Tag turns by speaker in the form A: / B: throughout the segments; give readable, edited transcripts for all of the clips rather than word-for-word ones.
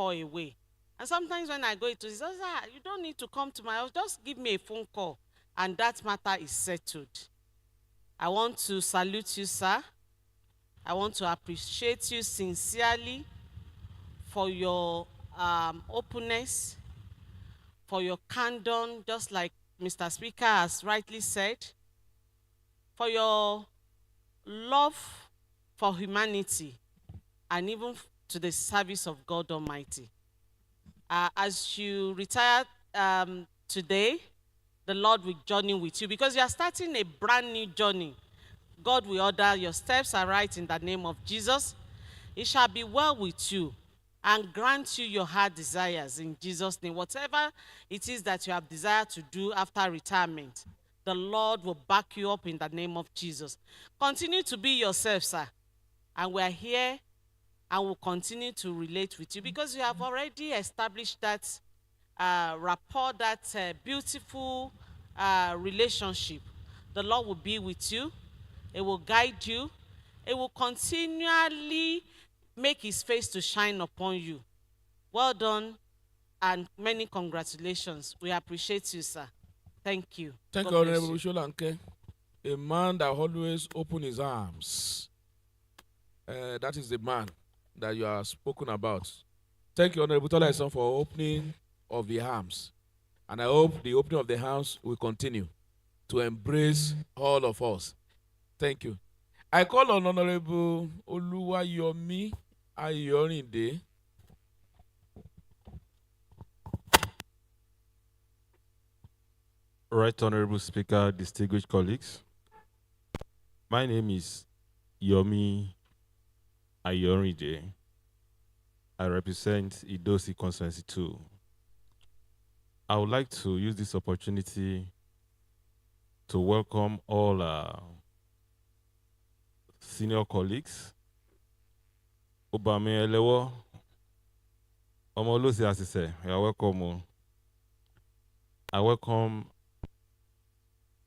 A: call away. And sometimes when I go into this, you don't need to come to my house, just give me a phone call, and that matter is settled. I want to salute you, sir. I want to appreciate you sincerely for your openness, for your candor, just like Mr. Speaker has rightly said, for your love for humanity, and even to the service of God Almighty. As you retire today, the Lord will journey with you because you are starting a brand new journey. God will order your steps aright in the name of Jesus. It shall be well with you and grant you your heart desires in Jesus' name. Whatever it is that you have desired to do after retirement, the Lord will back you up in the name of Jesus. Continue to be yourself, sir. And we are here and will continue to relate with you because you have already established that rapport, that beautiful relationship. The Lord will be with you. It will guide you. It will continually make his face to shine upon you. Well done and many congratulations. We appreciate you, sir. Thank you.
B: Thank
A: God
B: you,
A: bless
B: Honorable
A: you.
B: Sholanke. A man that always open his arms. That is the man that you are spoken about. Thank you, Honorable Tola Esan, for opening of the arms. And I hope the opening of the arms will continue to embrace all of us. Thank you. I call on Honorable Oluwayomi Ayorinde.
C: Right Honorable Speaker, distinguished colleagues. My name is Yomi Ayorinde. I represent Idosi Constituency 2. I would like to use this opportunity to welcome all senior colleagues. Obame Elewo, Omolusi Asise, you are welcome. I welcome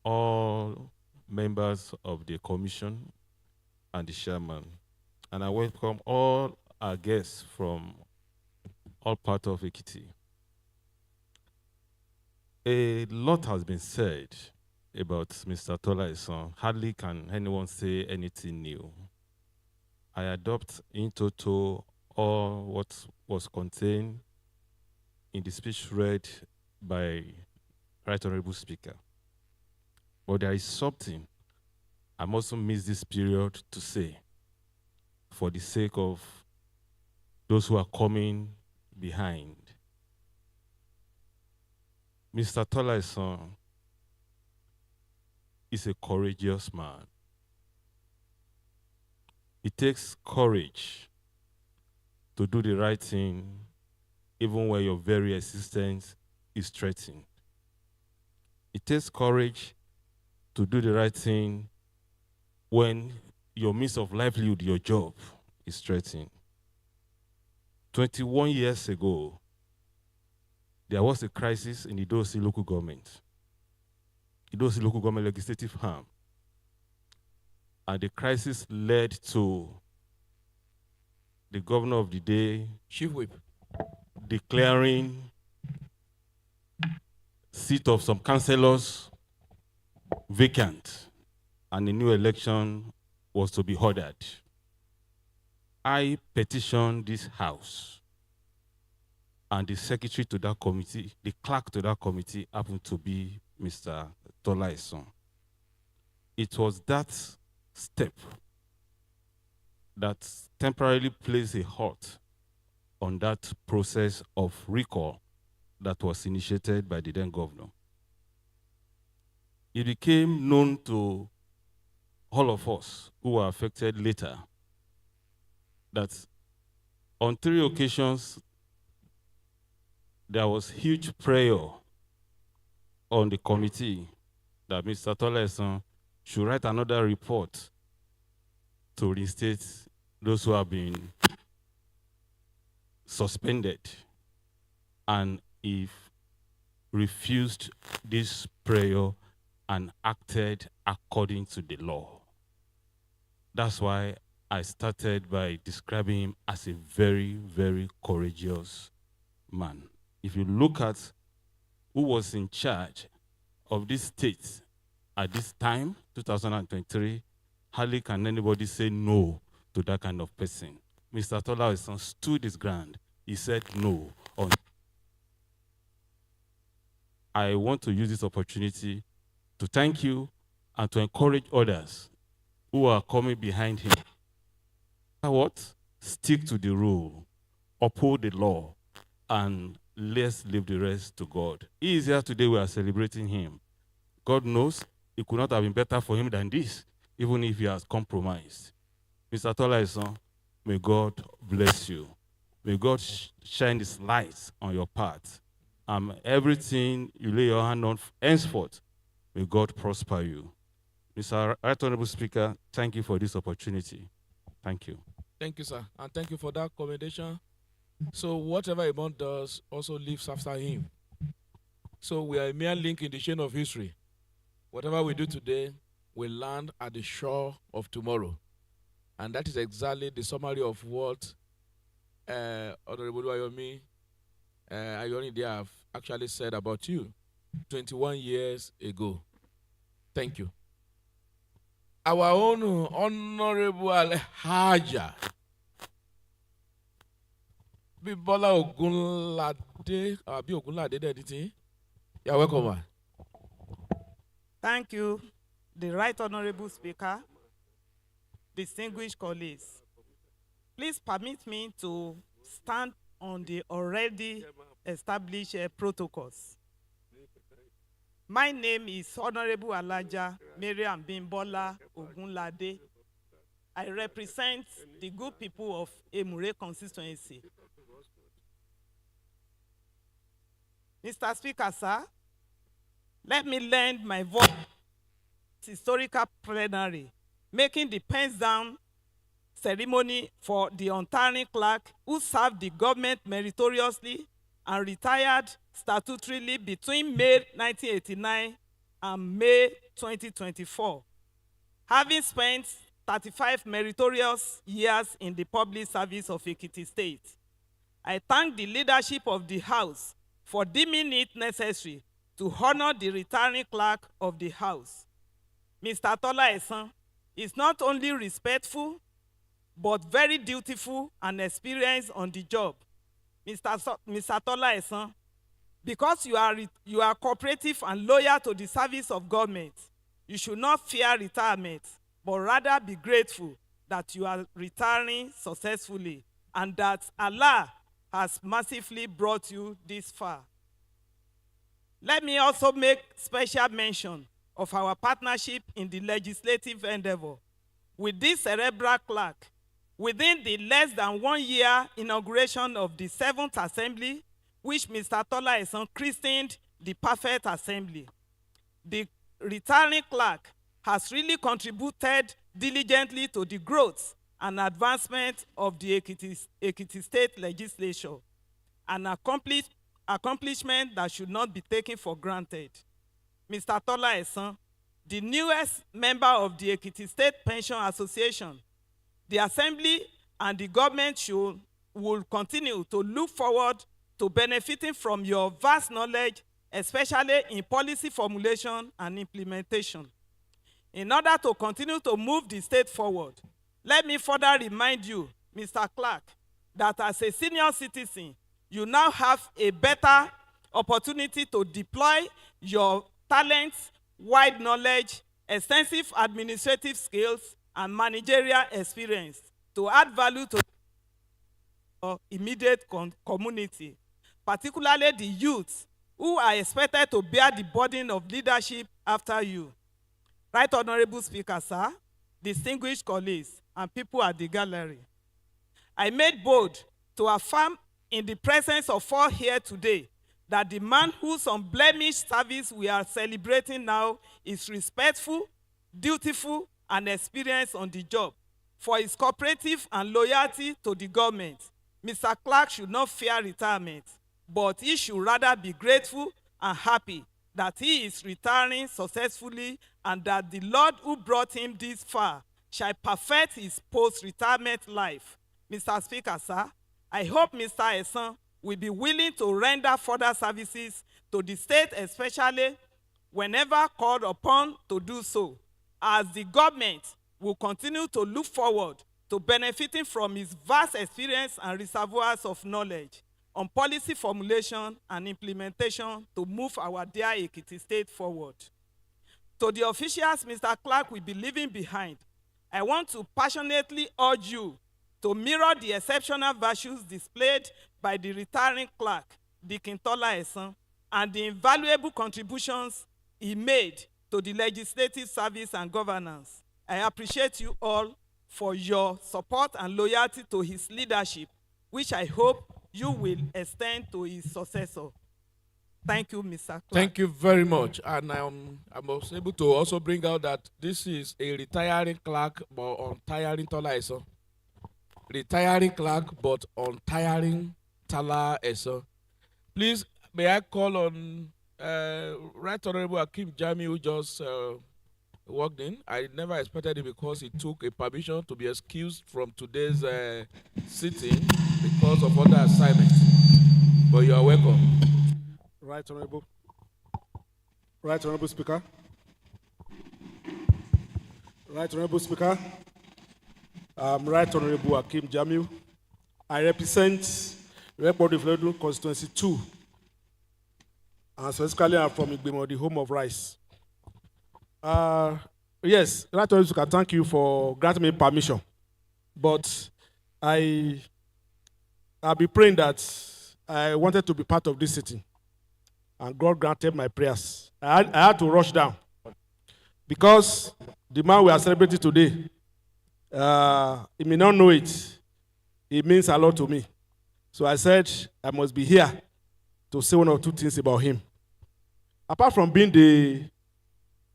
C: all members of the commission and the chairman. And I welcome all our guests from all parts of Ekiti. A lot has been said about Mr. Tola Esan. Hardly can anyone say anything new. I adopt in total all what was contained in the speech read by Right Honorable Speaker. But there is something I must miss this period to say for the sake of those who are coming behind. Mr. Tola Esan is a courageous man. It takes courage to do the right thing even when your very existence is threatened. It takes courage to do the right thing when your means of livelihood, your job, is threatened. 21 years ago, there was a crisis in Idosi local government. Idosi local government legislative arm. And the crisis led to the governor of the day,
B: Chief Whip,
C: declaring seat of some councillors vacant, and a new election was to be ordered. I petitioned this house, and the secretary to that committee, the clerk to that committee happened to be Mr. Tola Esan. It was that step that temporarily placed a halt on that process of recall that was initiated by the then governor. It became known to all of us who were affected later that on 3 occasions there was huge prayer on the committee that Mr. Tola Esan should write another report to reinstate those who have been suspended, and if refused this prayer and acted according to the law. That's why I started by describing him as a very, very courageous man. If you look at who was in charge of this state at this time, 2023, hardly can anybody say no to that kind of person. Mr. Tola Esan stood his ground. He said no. I want to use this opportunity to thank you and to encourage others who are coming behind him. What? Stick to the rule, uphold the law, and let's leave the rest to God. He is here today. We are celebrating him. God knows it could not have been better for him than this, even if he has compromised. Mr. Tola Esan, may God bless you. May God shine his light on your path. Everything you lay your hand on henceforth, may God prosper you. Mr. Right Honorable Speaker, thank you for this opportunity. Thank you.
B: Thank you, sir. And thank you for that commendation. So whatever a man does also lives after him. So we are a mere link in the chain of history. Whatever we do today will land at the shore of tomorrow. And that is exactly the summary of what Honorable Ayoni they have actually said about you 21 years ago. Thank you. Our own Honorable Alhaja Bibola Ogunlade, Ogunlade, anything? You're welcome, man.
D: Thank you, the Right Honorable Speaker, distinguished colleagues. Please permit me to stand on the already established protocols. My name is Honorable Alhaja Mariam Bimbola Ogunlade. I represent the good people of Emure constituency. Mr. Speaker, sir, let me lend my voice to historical plenary, making the pens down ceremony for the untiring clerk who served the government meritoriously and retired statutorily between May 1989 and May 2024, having spent 35 meritorious years in the public service of Ekiti State. I thank the leadership of the House for deeming it necessary to honor the retiring clerk of the House. Mr. Tola Esan is not only respectful, but very dutiful and experienced on the job. Mr. Tola Esan, because you are cooperative and loyal to the service of government, you should not fear retirement, but rather be grateful that you are retiring successfully and that Allah has massively brought you this far. Let me also make special mention of our partnership in the legislative endeavor with this cerebral clerk. Within the less than 1 year inauguration of the 7th Assembly, which Mr. Tola Esan christened the Perfect Assembly, the retiring clerk has really contributed diligently to the growth and advancement of the Ekiti State legislature, an accomplishment that should not be taken for granted. Mr. Tola Esan, the newest member of the Ekiti State Pension Association, the Assembly and the government will continue to look forward to benefiting from your vast knowledge, especially in policy formulation and implementation. In order to continue to move the state forward, let me further remind you, Mr. Clerk, that as a senior citizen, you now have a better opportunity to deploy your talents, wide knowledge, extensive administrative skills, and managerial experience to add value to your immediate community, particularly the youths who are expected to bear the burden of leadership after you. Right Honorable Speaker, sir, distinguished colleagues, and people at the gallery, I made bold to affirm in the presence of all here today that the man whose unblemished service we are celebrating now is respectful, dutiful, and experienced on the job. For his cooperative and loyalty to the government, Mr. Clerk should not fear retirement, but he should rather be grateful and happy that he is retiring successfully and that the Lord who brought him this far shall perfect his post-retirement life. Mr. Speaker, sir, I hope Mr. Esan will be willing to render further services to the state, especially whenever called upon to do so, as the government will continue to look forward to benefiting from his vast experience and reservoirs of knowledge on policy formulation and implementation to move our dear Ekiti state forward. To the officials Mr. Clerk will be leaving behind, I want to passionately urge you to mirror the exceptional virtues displayed by the retiring clerk, Dikin Tola Esan, and the invaluable contributions he made to the legislative service and governance. I appreciate you all for your support and loyalty to his leadership, which I hope you will extend to his successor. Thank you, Mr. Clerk.
B: Thank you very much. And I was able to also bring out that this is a retiring clerk but untiring Tola Esan. Retiring clerk but untiring Tola Esan. Please, may I call on Right Honorable Akim Jami, who just walked in. I never expected it because he took a permission to be excused from today's sitting because of other assignments. But you are welcome.
E: Right Honorable. Right Honorable Speaker. Right Honorable Speaker. Right Honorable Akim Jamil. I represent Report of Ledu Constituency 2. And specifically I'm from Igbimo, the home of rice. Yes, Right Honorable Speaker, thank you for granting me permission. But I'll be praying that I wanted to be part of this sitting. And God granted my prayers. I had to rush down. Because the man we are celebrating today, he may not know it. It means a lot to me. So I said, I must be here to say one or two things about him. Apart from being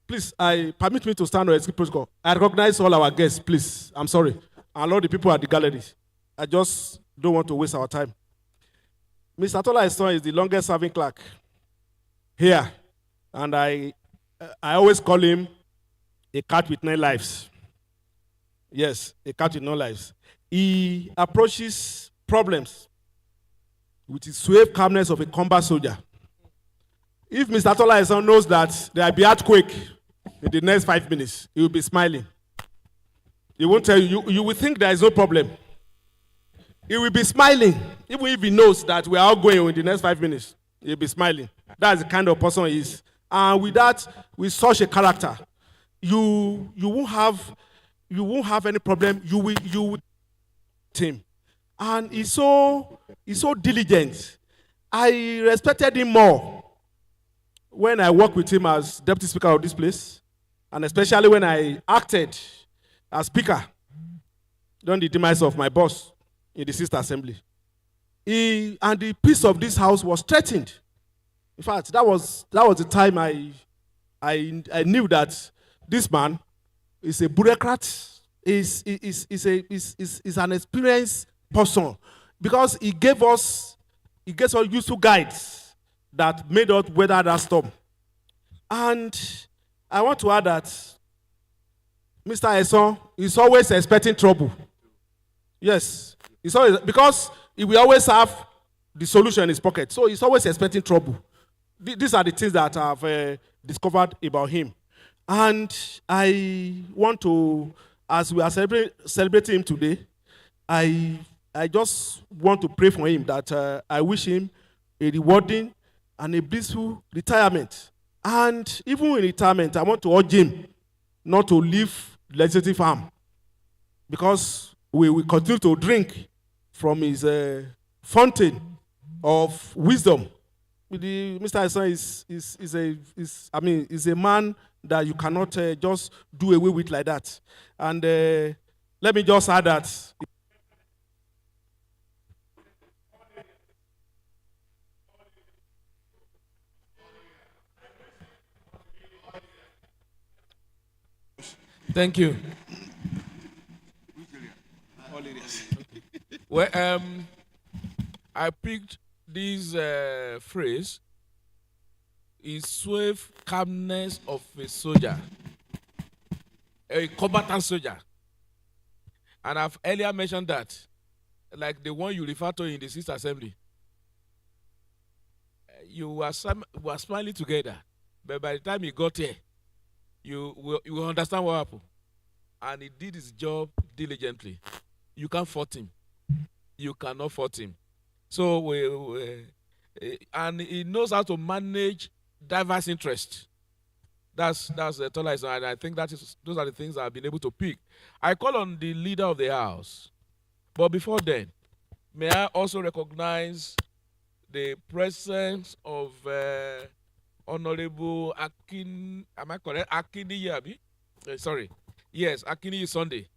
E: please, permit me to stand on executive protocol. I recognize all our guests, please. I'm sorry. And all the people at the gallery. I just don't want to waste our time. Mr. Tola Esan is the longest serving clerk here. And I always call him a cat with 9 lives. Yes, a cat with 9 lives. He approaches problems with the suave calmness of a combat soldier. If Mr. Tola Esan knows that there will be earthquake in the next 5 minutes, he will be smiling. He won't tell you. You will think there is no problem. He will be smiling, even if he knows that we are all going in the next 5 minutes. He will be smiling. That's the kind of person he is. And with that, with such a character, you won't have any problem. You will him. And he's so diligent. I respected him more when I worked with him as deputy speaker of this place, and especially when I acted as speaker during the demise of my boss in the sister assembly. And the peace of this house was threatened. In fact, that was the time I knew that this man is a bureaucrat, is an experienced person, because he gave us useful guides that made us weather that storm. And I want to add that Mr. Esan is always expecting trouble. Yes, he's always, because he will always have the solution in his pocket. So he's always expecting trouble. These are the things that I've discovered about him. And I want to, as we are celebrating him today, I just want to pray for him that I wish him a rewarding and a blissful retirement. And even in retirement, I want to urge him not to leave legislative arm, because we will continue to drink from his fountain of wisdom. Mr. Esan is a man that you cannot just do away with like that. And let me just add that.
B: Thank you. Well, I picked this phrase, is suave calmness of a soldier, a combatant soldier. And I've earlier mentioned that, like the one you refer to in the Sixth Assembly. You were smiling together, but by the time he got here, you will understand what happened. And he did his job diligently. You can't fault him. You cannot fault him. So and he knows how to manage diverse interests. That's the Tola, and I think those are the things I've been able to pick. I call on the leader of the house, but before then, may I also recognize the presence of Honorable Akin? Am I correct? Akini Yabi? Sorry, yes, Akini Sunday,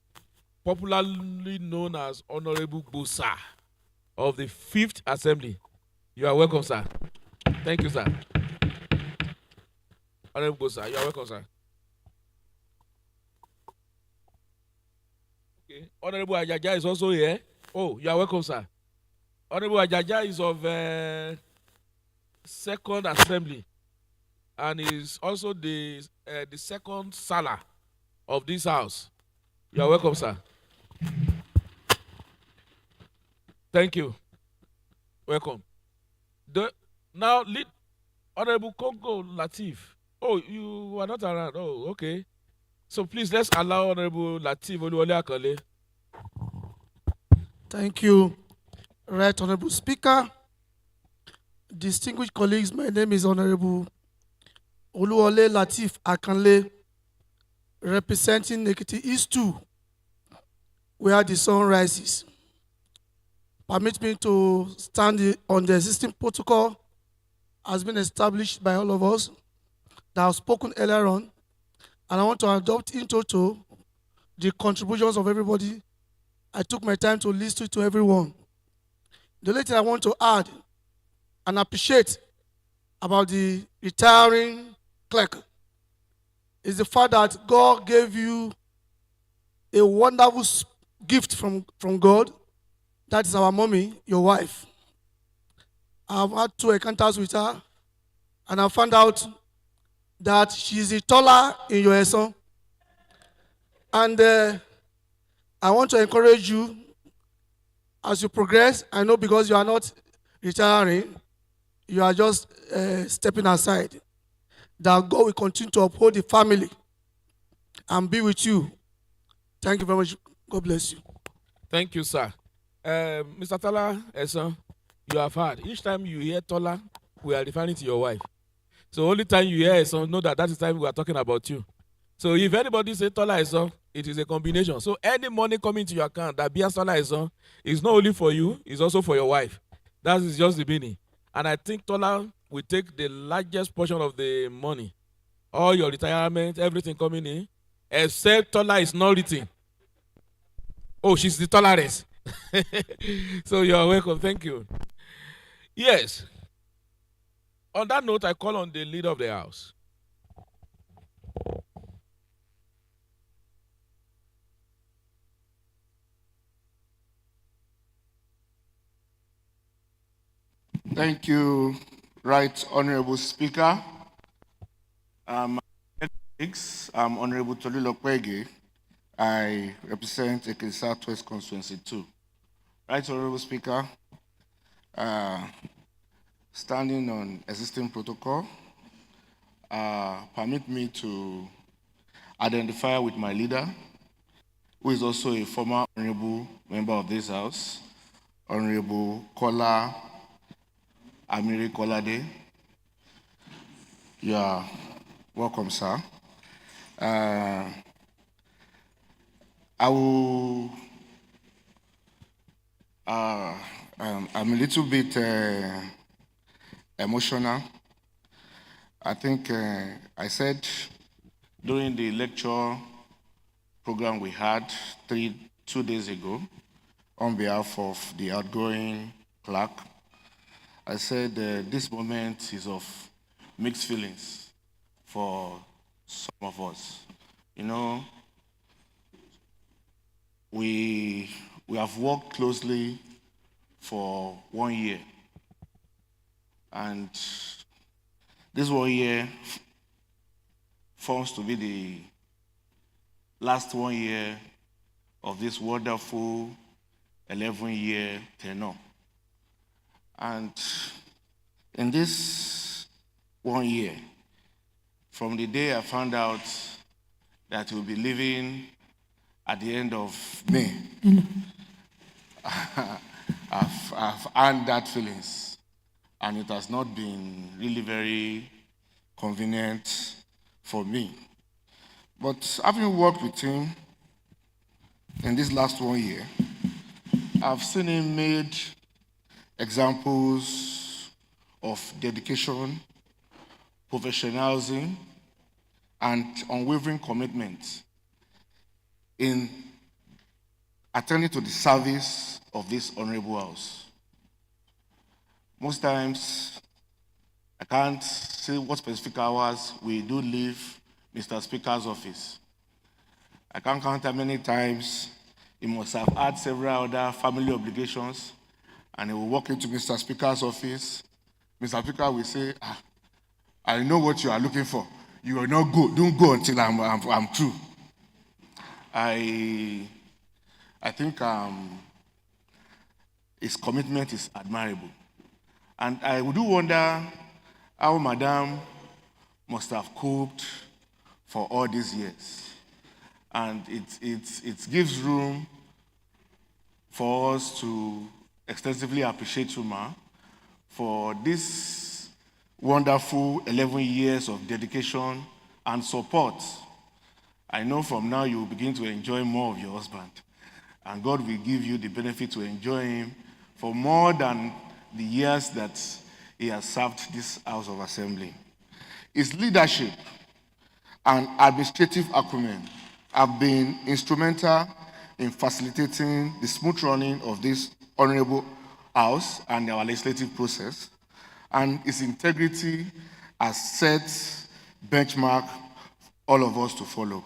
B: popularly known as Honorable Busa of the Fifth Assembly. You are welcome, sir. Thank you, sir. Honorable Busa, you are welcome, sir. Okay. Honorable Ajaja is also here. Oh, you are welcome, sir. Honorable Ajaja is of Second Assembly and is also the second Sala of this house. You are welcome, sir. Thank you. Welcome. Now, lead Honorable Congo Latif. Oh, you are not around. Oh, okay. So please, let's allow Honorable Latif Oluwole Akale.
F: Thank you, Right Honorable Speaker. Distinguished colleagues, my name is Honorable Oluwole Latif Akanle, representing Ekiti East 2, where the sun rises. Permit me to stand on the existing protocol has been established by all of us that have spoken earlier on, and I want to adopt in total the contributions of everybody. I took my time to listen to everyone. The only thing I want to add and appreciate about the retiring clerk is the fact that God gave you a wonderful gift from God. That is our mommy, your wife. I've had 2 encounters with her, and I found out that she's a Tola in your Esan. And I want to encourage you as you progress. I know because you are not retiring, you are just stepping aside, that God will continue to uphold the family and be with you. Thank you very much. God bless you.
B: Thank you, sir. Mr. Tola, Esan, you have heard. Each time you hear Tola, we are referring to your wife. So only time you hear Esan, know that is the time we are talking about you. So if anybody say Tola Esan, it is a combination. So any money coming to your account that bears Tola Esan is not only for you, it's also for your wife. That is just the beginning. And I think Tola will take the largest portion of the money. All your retirement, everything coming in, except Tola is not written. Oh, she's the tolerance. So you are welcome. Thank you. Yes. On that note, I call on the leader of the house.
G: Thank you, Right Honorable Speaker. I'm Honorable Tola Kwege. I represent Ekiti Southwest Constituency 2. Right Honorable Speaker, standing on existing protocol, permit me to identify with my leader, who is also a former honorable member of this house, Honorable Kola Amiri Kolade. You are welcome, sir. I'm a little bit emotional. I think I said during the lecture program we had 2 days ago on behalf of the outgoing clerk, I said this moment is of mixed feelings for some of us. You know, we have worked closely for 1 year, and this 1 year forms to be the last 1 year of this wonderful 11-year tenure. And in this 1 year, from the day I found out that we'll be leaving at the end of May, I've earned that feelings, and it has not been really very convenient for me. But having worked with him in this last 1 year, I've seen him made examples of dedication, professionalism, and unwavering commitment in attending to the service of this honorable house. Most times, I can't say what specific hours we do leave Mr. Speaker's office. I can't count how many times he must have had several other family obligations, and he will walk into Mr. Speaker's office. Mr. Speaker will say, I know what you are looking for. You will not go. Don't go until I'm through. I think his commitment is admirable. And I do wonder how Madam must have coped for all these years. And it gives room for us to extensively appreciate you, Ma, for this wonderful 11 years of dedication and support. I know from now you will begin to enjoy more of your husband, and God will give you the benefit to enjoy him for more than the years that he has served this House of Assembly. His leadership and administrative acumen have been instrumental in facilitating the smooth running of this honorable House and our legislative process, and his integrity has set benchmark for all of us to follow.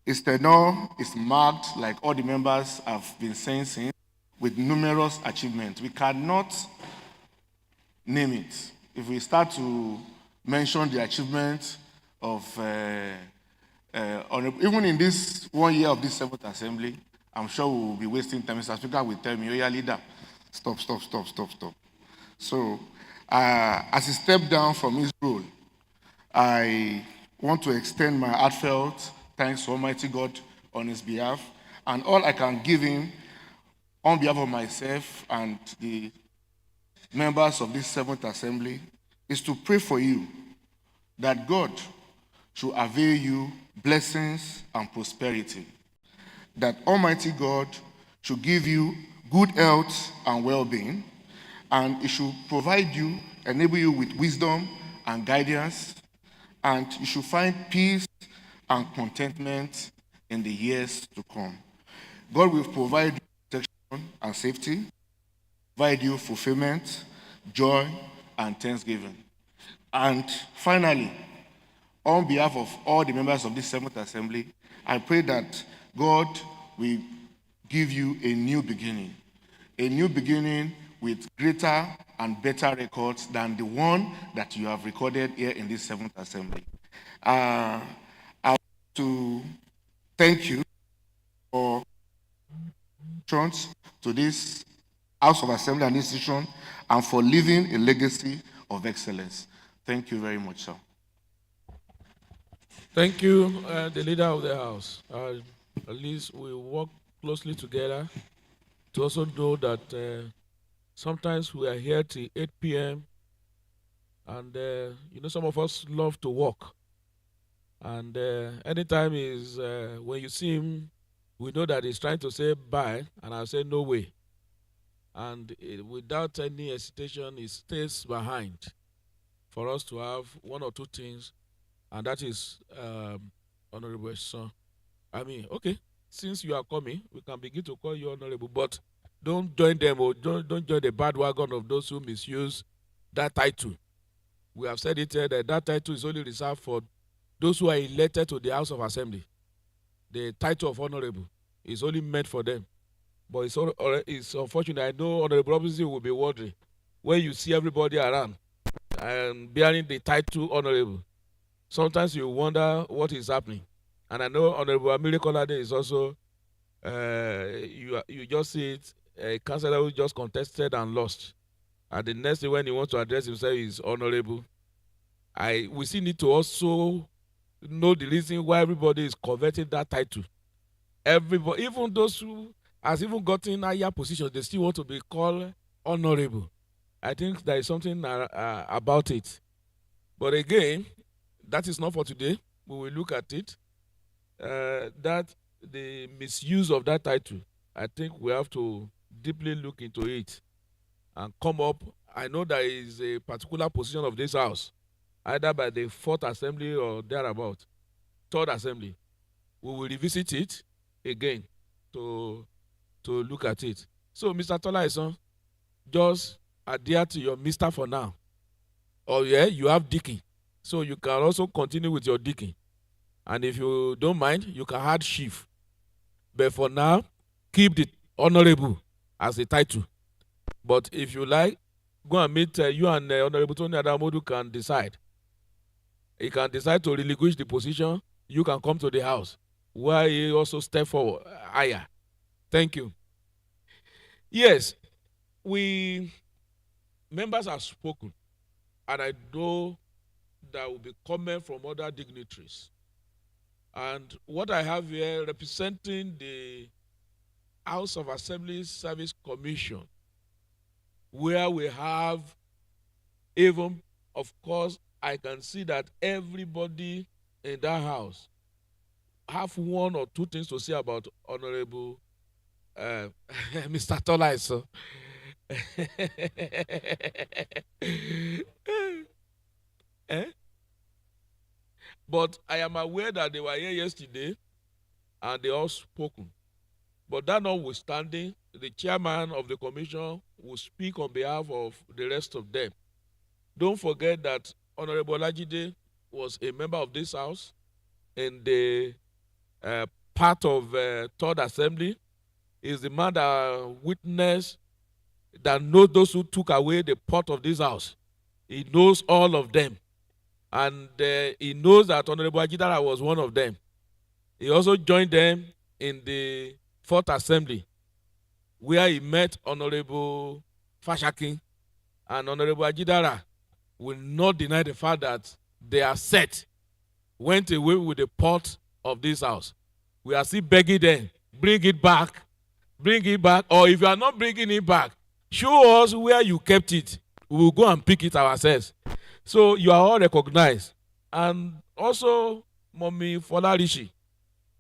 G: His tenure is marked, like all the members have been saying since, with numerous achievements. We cannot name it. If we start to mention the achievements of, even in this 1 year of this 7th Assembly, I'm sure we will be wasting time. Mr. Speaker will tell me, oh yeah, leader, stop. So, as he stepped down from his role, I want to extend my heartfelt thanks to Almighty God on his behalf, and all I can give him on behalf of myself and the members of this 7th Assembly is to pray for you that God should avail you blessings and prosperity, that Almighty God should give you good health and well-being, and He should provide you, enable you with wisdom and guidance, and you should find peace and contentment in the years to come. God will provide you protection and safety, provide you fulfillment, joy, and thanksgiving. And finally, on behalf of all the members of this 7th Assembly, I pray that God will give you a new beginning with greater and better records than the one that you have recorded here in this 7th Assembly. I want to thank you for to this House of Assembly and institution and for leaving a legacy of excellence. Thank you very much, sir.
B: Thank you, the leader of the House. At least we work closely together to also know that sometimes we are here till 8 p.m. and some of us love to work. And anytime is when you see him, we know that he's trying to say bye, and I'll say no way. And without any hesitation, he stays behind for us to have one or two things, and that is Honorable Esan. I mean, okay, since you are coming, we can begin to call you Honorable, but don't join them or don't join the bad wagon of those who misuse that title. We have said it here that title is only reserved for those who are elected to the House of Assembly. The title of Honorable is only meant for them. But it's unfortunate. I know Honorable Robinson will be wondering when you see everybody around and bearing the title Honorable. Sometimes you wonder what is happening. And I know Honorable Amiri Kolade is also, you just see it, a councillor who just contested and lost. And the next thing when he wants to address himself is honorable. We still need to also know the reason why everybody is coveting that title. Everybody, even those who has even gotten higher positions, they still want to be called honorable. I think there is something about it. But again, that is not for today. We will look at it. That the misuse of that title, I think we have to deeply look into it and come up. I know there is a particular position of this house, either by the 4th Assembly or thereabout, 3rd Assembly. We will revisit it again to look at it. So, Mr. Tola Esan, just adhere to your Mr. for now. Or yeah, you have Deacon. So you can also continue with your Deacon. And if you don't mind, you can add Chief. But for now, keep the Honorable as a title. But if you like, go and meet you and Honorable Tony Adamodu can decide. He can decide to relinquish the position. You can come to the house, where he also step forward higher. Thank you. Yes, members have spoken, and I know there will be comment from other dignitaries. And what I have here representing the House of Assembly Service Commission, where we have even, of course, I can see that everybody in that house have one or two things to say about Honorable Mr. Tola. So. Eh? But I am aware that they were here yesterday and they all spoken. But that notwithstanding, the chairman of the commission will speak on behalf of the rest of them. Don't forget that Honorable Olajide was a member of this house in the part of 3rd Assembly. Is the man that witnessed, that knows those who took away the pot of this house. He knows all of them. And he knows that Honorable Ajidara was one of them. He also joined them in the 4th Assembly, where he met Honorable Fashakin. And Honorable Ajidara will not deny the fact that they are set, went away with the pot of this house. We are still begging them, bring it back, or if you are not bringing it back, show us where you kept it. We will go and pick it ourselves. So you are all recognized. And also, Mommy Folarishi,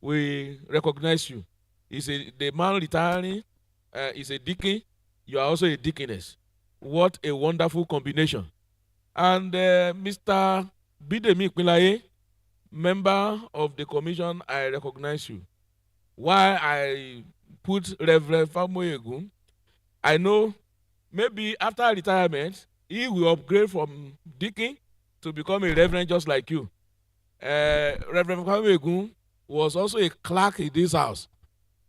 B: we recognize you. The man retiring is a deacon. You are also a deaconess. What a wonderful combination. And Mr. Bidemi Kwilaye, member of the commission, I recognize you. Why I put Reverend Famoyegun, I know maybe after retirement, he will upgrade from deacon to become a reverend just like you. Reverend Famoyegun was also a clerk in this house,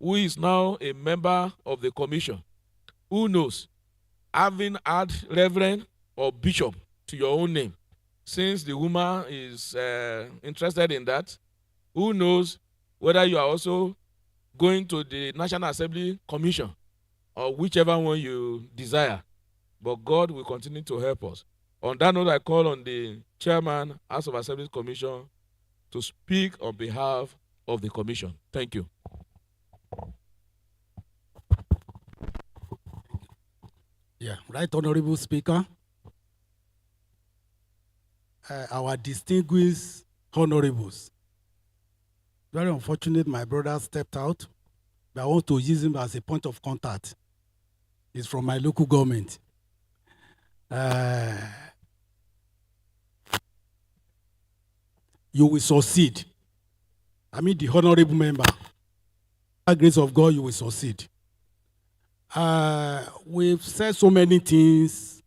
B: who is now a member of the commission. Who knows? Having had reverend or bishop to your own name, since the woman is interested in that, who knows whether you are also going to the National Assembly Commission or whichever one you desire. But God will continue to help us. On that note, I call on the chairman, House of Assembly Commission, to speak on behalf of the commission. Thank you.
H: Yeah, Right Honorable Speaker, our distinguished honorables. Very unfortunate my brother stepped out, but I want to use him as a point of contact. He's from my local government. You will succeed. I mean the honorable member. By the grace of God, you will succeed. We've said so many things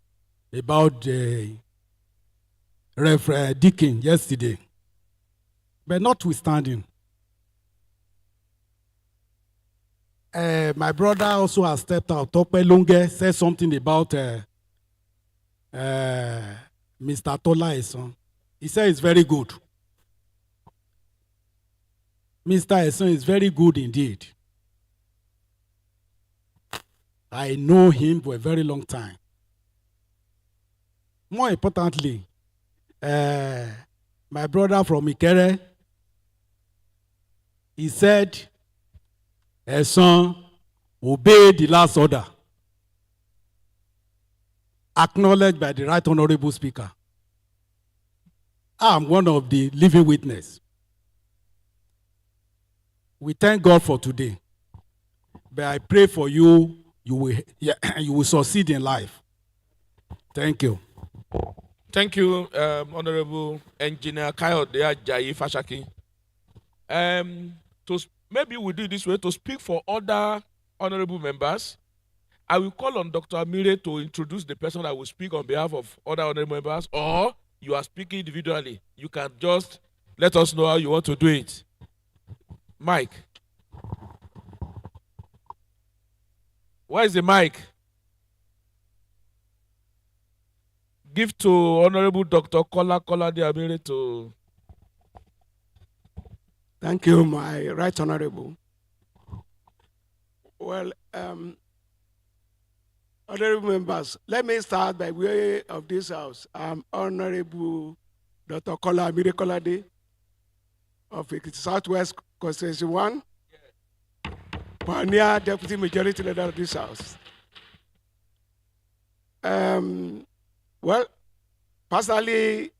H: about the Reverend Deacon yesterday. But notwithstanding, my brother also has stepped out. Tope Longe said something about Mr. Tola Esan. He said it's very good. Mr. Esan is very good indeed. I know him for a very long time. More importantly, my brother from Ikere, he said, Esan, obey the last order. Acknowledged by the Right Honorable Speaker. I'm one of the living witness. We thank God for today. But I pray for you, you will succeed in life. Thank you.
B: Thank you, Honorable Engineer Kayode Ajayi Fashaki. Maybe we do it this way to speak for other honorable members. I will call on Dr. Amire to introduce the person that will speak on behalf of other honorable members, or you are speaking individually. You can just let us know how you want to do it. Mike. Where is the mic? Give to Honorable Dr. Kola Amire to.
I: Thank you, my Right Honorable. Well, honorable members, let me start by way of this house. I'm Honorable Dr. Kola Amire Kolade of Ekiti Southwest Constituency 1, Pioneer Deputy Majority Leader of this house. Well, personally,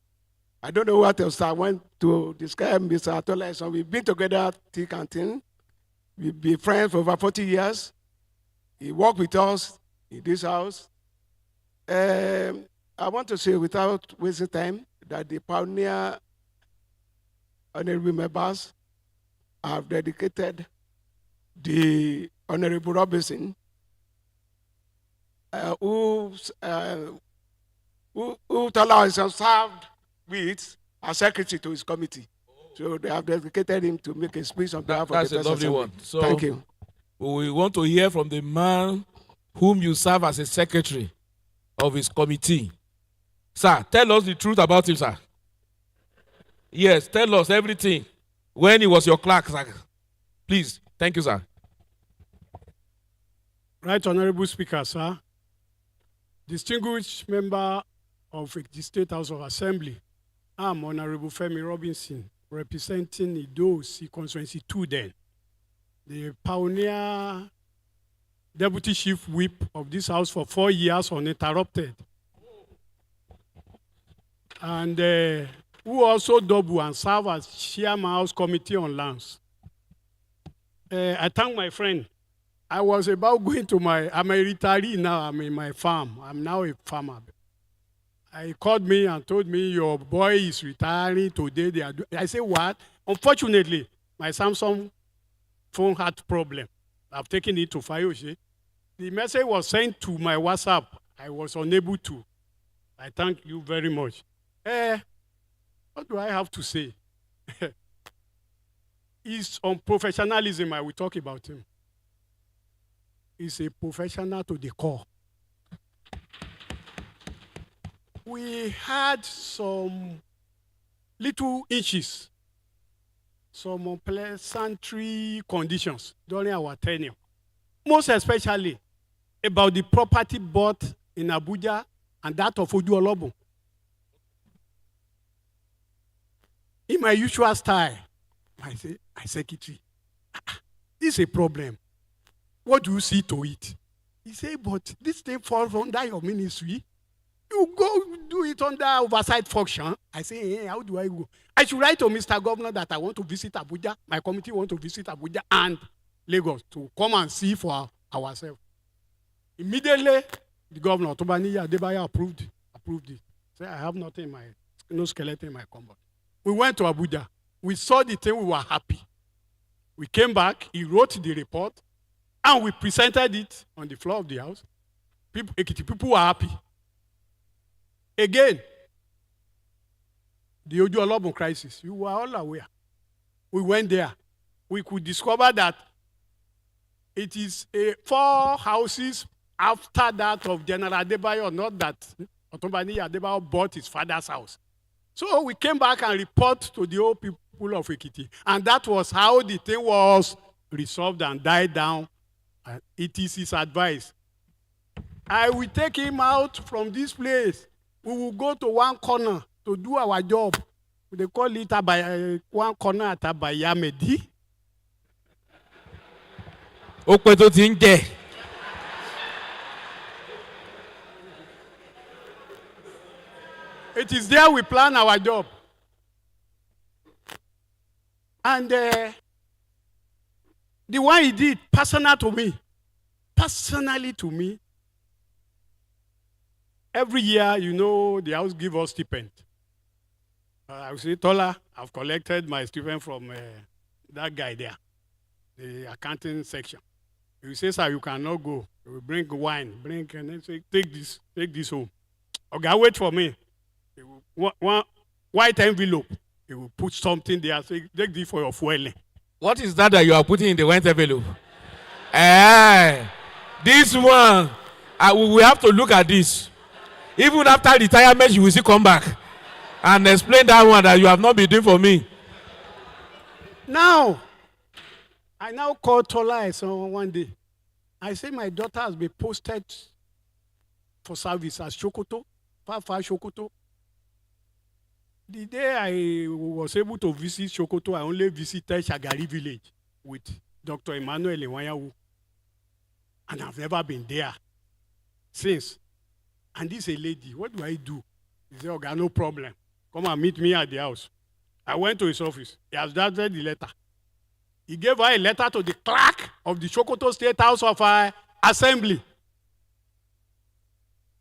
I: I don't know what else I want to describe Mr. Tola Esan. We've been together thick and thin. We've been friends for over 40 years. He worked with us in this house. I want to say, without wasting time, that the Pioneer honorable members have dedicated the Honorable Robinson, who Tola Esan served with as secretary to his committee. So they have dedicated him to make a speech on behalf of the
B: That's a
I: President.
B: lovely one. So
I: thank you.
B: We want to hear from the man whom you serve as a secretary of his committee. Sir, tell us the truth about him, sir. Yes, tell us everything. When he was your clerk, sir. Please. Thank you, sir.
J: Right Honorable Speaker, sir. Distinguished member of the State House of Assembly, I'm Honorable Femi Robinson, representing Ido-Si Constituency 2 then, the pioneer deputy chief whip of this house for 4 years uninterrupted. And who also double and serve as chairman House Committee on Lands. I thank my friend. I was about going to I'm a retiree now, I'm in my farm. I'm now a farmer. He called me and told me, your boy is retiring today. I said, what? Unfortunately, my Samsung phone had problem. I've taken it to Fayoshe. The message was sent to my WhatsApp. I was unable to. I thank you very much. What do I have to say? It's on professionalism, I will talk about him. He's a professional to the core. We had some little issues, some unpleasant conditions during our tenure, most especially about the property bought in Abuja and that of Ojuolobo. In my usual style, I say, my secretary, this is a problem. What do you see to it? He said, but this thing falls under your ministry. You go do it under oversight function. I say, hey, how do I go? I should write to Mr. Governor that I want to visit Abuja. My committee want to visit Abuja and Lagos to come and see for ourselves. Immediately, the governor, Tobani Adebayo, approved it. Say, I have nothing no skeleton in my cupboard. We went to Abuja. We saw the thing, we were happy. We came back, he wrote the report, and we presented it on the floor of the house. People were happy. Again, the Ojuolobo crisis, you were all aware. We went there. We could discover that it is 4 houses after that of General Adebayo, not that Otobani Adebayo bought his father's house. So we came back and report to the old people people of Ekiti. And that was how the thing was resolved and died down. And it is his advice. I will take him out from this place. We will go to one corner to do our job. They call it one corner at Abayamedi.
B: Ó pẹ́ tó ti ń jẹ.
J: It is there we plan our job. And the one he did, personally to me, every year, you know, the house give us stipend. I will say, Tola, I've collected my stipend from that guy there, the accounting section. He will say, sir, you cannot go. He will bring wine, and then say, take this home. Okay, wait for me. One white envelope. He will put something there. Say, take this for your fuel.
B: What is that you are putting in the white envelope? This one, we have to look at this. Even after retirement, you will still come back and explain that one that you have not been doing for me.
J: Now, I now call Tola Esan one day. I say my daughter has been posted for service as Shokoto, far Shokoto. The day I was able to visit Shokoto, I only visited Shagari village with Dr. Emmanuel Iwanyawu. And I've never been there since. And this is a lady. What do I do? He said, okay, no problem. Come and meet me at the house. I went to his office. He has drafted the letter. He gave her a letter to the clerk of the Shokoto State House of Assembly.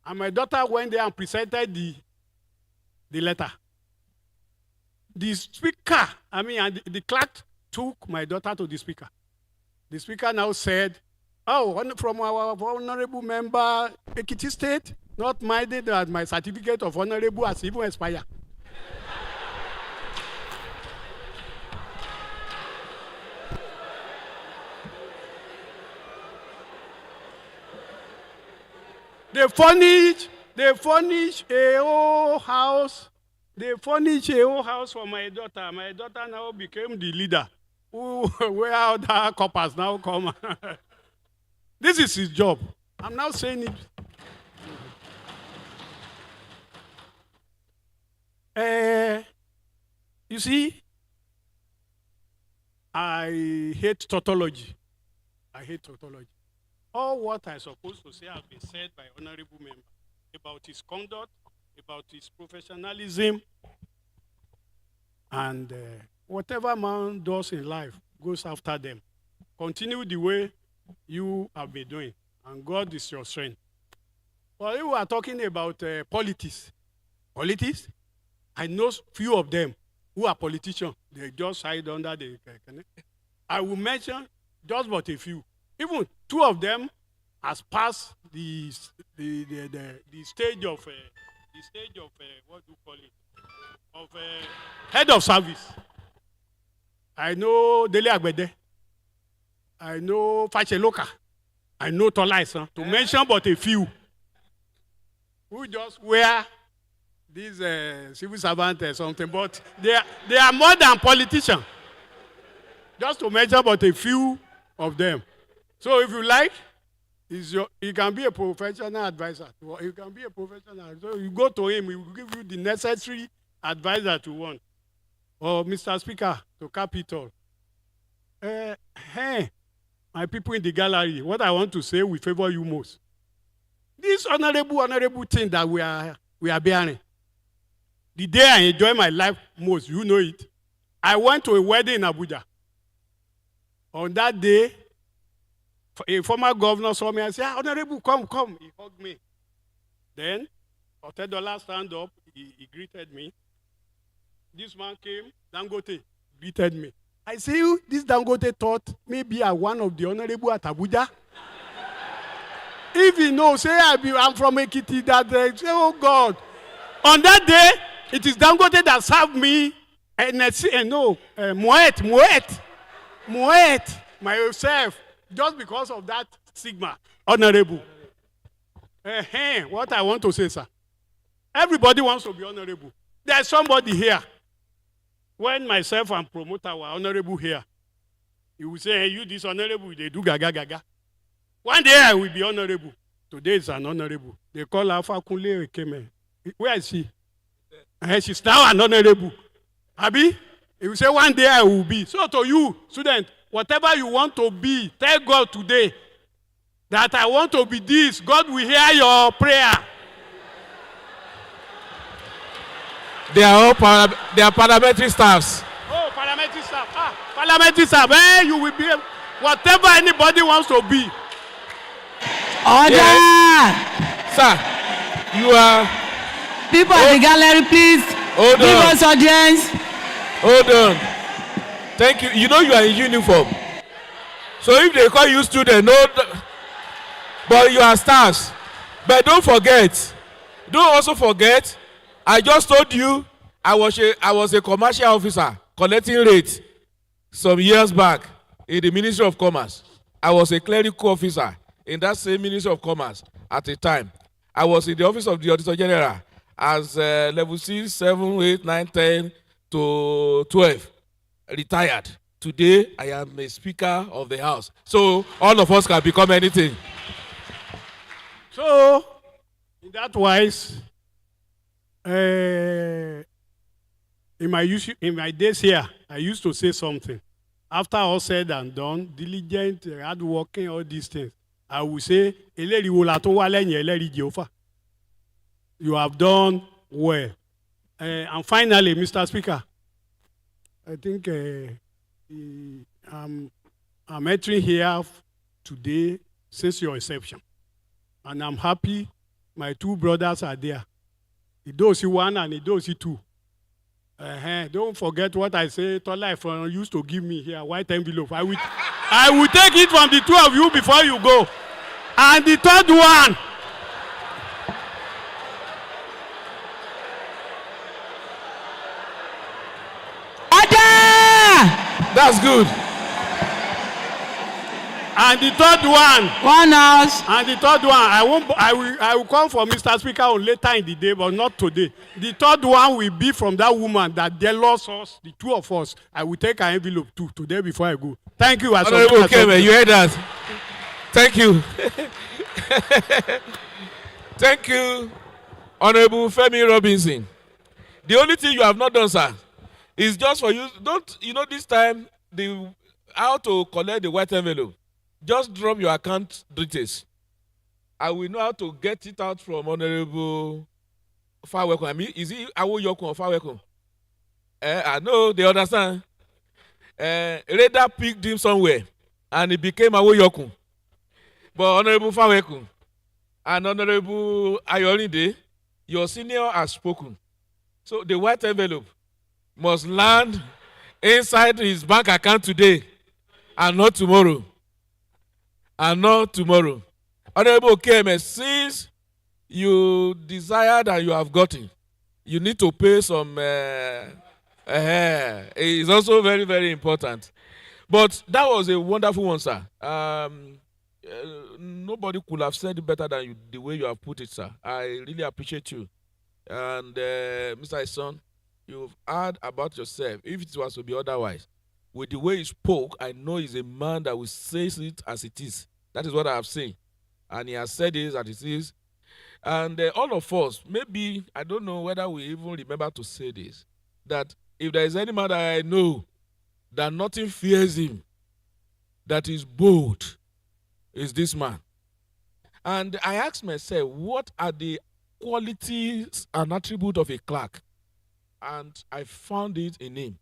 J: And my daughter went there and presented the letter. The speaker, the clerk took my daughter to the speaker. The speaker now said, from our honorable member, Ekiti State, not minded that my certificate of honorable has even expired. They furnish a whole house. They furnish a whole house for my daughter. My daughter now became the leader. Where other coppers now come. This is his job. I'm now saying it. You see, I hate tautology. All what I'm supposed to say has been said by honorable member about his conduct, about his professionalism, and whatever man does in life goes after them. Continue the way you have been doing, and God is your strength. Well, you are talking about politics. I know few of them who are politicians. They just hide under the. I will mention just but a few. Even two of them has passed the stage of what do you call it? Of head of service. I know Dele Agbede. I know Facheloka. I know Tola Esan. To mention but a few. Who just wear these civil servant or something, but they are more than politicians. Just to mention but a few of them. So if you like, he can be a professional advisor. You can be a professional. So you go to him, he will give you the necessary advice that you want. Or Mr. Speaker, to Capitol. Hey, my people in the gallery, what I want to say will favor you most. This honorable thing that we are bearing. The day I enjoy my life most, you know it. I went to a wedding in Abuja. On that day, a former governor saw me and said, Honorable, come. He hugged me. Then, Otedola stand up, he greeted me. This man came, Dangote, greeted me. I say, this Dangote thought maybe I'm one of the honorable at Abuja. If he knows, say I'm from Ekiti, that say, oh God. On that day, it is Dangote that served me, Moet, myself. Just because of that stigma, honorable. What I want to say, sir. Everybody wants to be honorable. There's somebody here when myself and promoter were honorable here, he will say, hey, you this honorable, they do gaga gaga. One day I will be honorable. Today is an honorable. They call her Fakunle Ekeme. Where is she? She's now an honorable. Abi? He will say, one day I will be. So to you, student, whatever you want to be, tell God today that I want to be this. God will hear your prayer.
B: They are all they are parliamentary staffs.
J: Oh, parliamentary staff. Parliamentary staff. Hey, you will be whatever anybody wants to be.
K: Order!
B: Yes. Sir, you are.
K: People at the gallery, please.
B: Hold
K: Give
B: on.
K: us audience.
B: Hold on. Thank you. You know you are in uniform. So if they call you student, no, but you are stars. But don't forget. Don't also forget. I just told you I was a commercial officer collecting rates some years back in the Ministry of Commerce. I was a clerical officer in that same Ministry of Commerce at the time. I was in the office of the Auditor General as level 6, 7, 8, 9, 10 to 12, retired. Today, I am a Speaker of the House. So all of us can become anything.
J: So, in that wise, in my days here, I used to say something. After all said and done, diligent, hardworking, all these things, I would say, you have done well. And finally, Mr. Speaker, I think I'm entering here today since your reception. And I'm happy my two brothers are there. Idosi 1 and Idosi 2. Don't forget what I say. Tola used to give me here, white envelope. I will take it from the two of you before you go. And the third one.
K: Order!
B: That's good.
J: And the third one.
K: One house.
J: And the third one, I will call for Mr. Speaker on later in the day, but not today. The third one will be from that woman that jealous us, the two of us. I will take an envelope too today before I go. Thank you.
B: Okay, man, you heard that. Thank you. Thank you, Honorable Femi Robinson. The only thing you have not done, sir, is just for you. This time, how to collect the white envelope. Just drop your account details. I will know how to get it out from Honorable Fawekun. I mean, is it Awoyokun or Fawekun? I know, they understand. Radar picked him somewhere, and he became Awoyokun. But Honorable Fawekun and Honorable Ayorinde, your senior has spoken. So the white envelope must land inside his bank account today and not tomorrow. And not tomorrow. Honorable KMS, since you desired and you have gotten, you need to pay some. It's also very, very important. But that was a wonderful one, sir. Nobody could have said it better than you, the way you have put it, sir. I really appreciate you. And Mr. Esan, you've heard about yourself. If it was to be otherwise, with the way he spoke, I know he's a man that will say it as it is. That is what I have seen. And he has said it as it is. And all of us, maybe, I don't know whether we even remember to say this, that if there is any man that I know that nothing fears him, that is bold, is this man. And I asked myself, what are the qualities and attributes of a clerk? And I found it in him.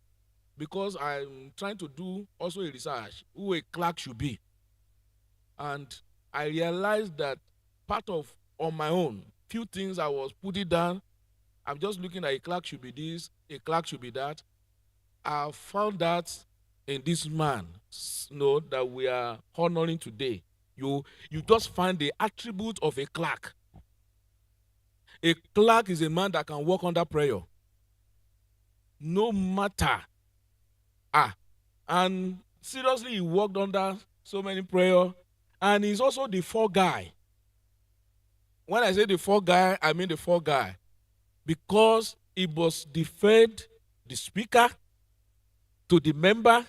B: Because I'm trying to do also a research who a clerk should be. And I realized that part of, on my own, few things I was putting down, I'm just looking at a clerk should be this, a clerk should be that. I found that in this man, that we are honoring today. You just find the attribute of a clerk. A clerk is a man that can work under prayer. No matter. And seriously, he worked under so many prayer. And he's also the fall guy. When I say the fall guy, I mean the fall guy. Because he must defend the speaker, to the member,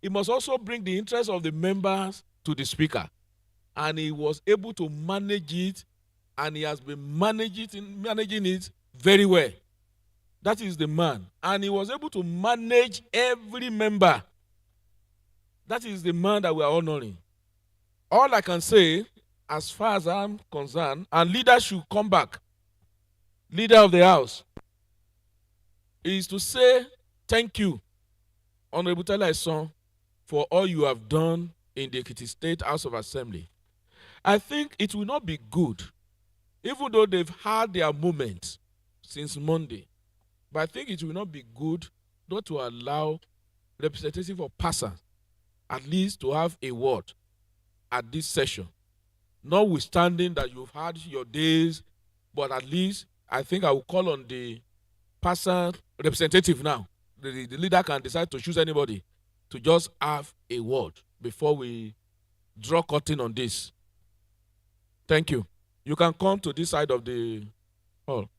B: he must also bring the interest of the members to the speaker. And he was able to manage it, and he has been managing it very well. That is the man. And he was able to manage every member. That is the man that we are honoring. All I can say, as far as I'm concerned, and leaders should come back, leader of the house, is to say thank you, Honorable Tola Esan, for all you have done in the Ekiti State House of Assembly. I think it will not be good, even though they've had their moments since Monday, but I think it will not be good not to allow representative of PASA at least to have a word at this session. Notwithstanding that you've had your days, but at least I think I will call on the PASA representative now. The leader can decide to choose anybody to just have a word before we draw curtain on this. Thank you. You can come to this side of the hall.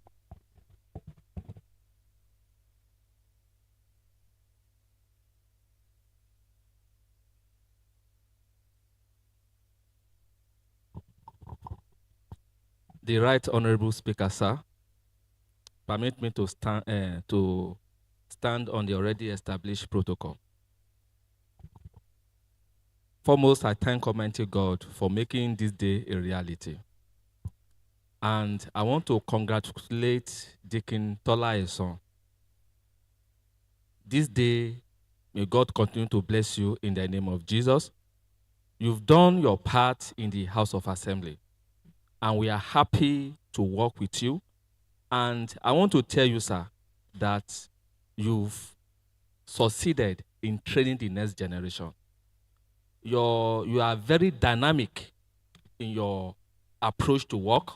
L: The Right Honorable Speaker, sir, permit me to stand on the already established protocol. Foremost, I thank Almighty God for making this day a reality. And I want to congratulate Deacon Tola Esan. This day, may God continue to bless you in the name of Jesus. You've done your part in the House of Assembly, and we are happy to work with you. And I want to tell you, sir, that you've succeeded in training the next generation. You are very dynamic in your approach to work.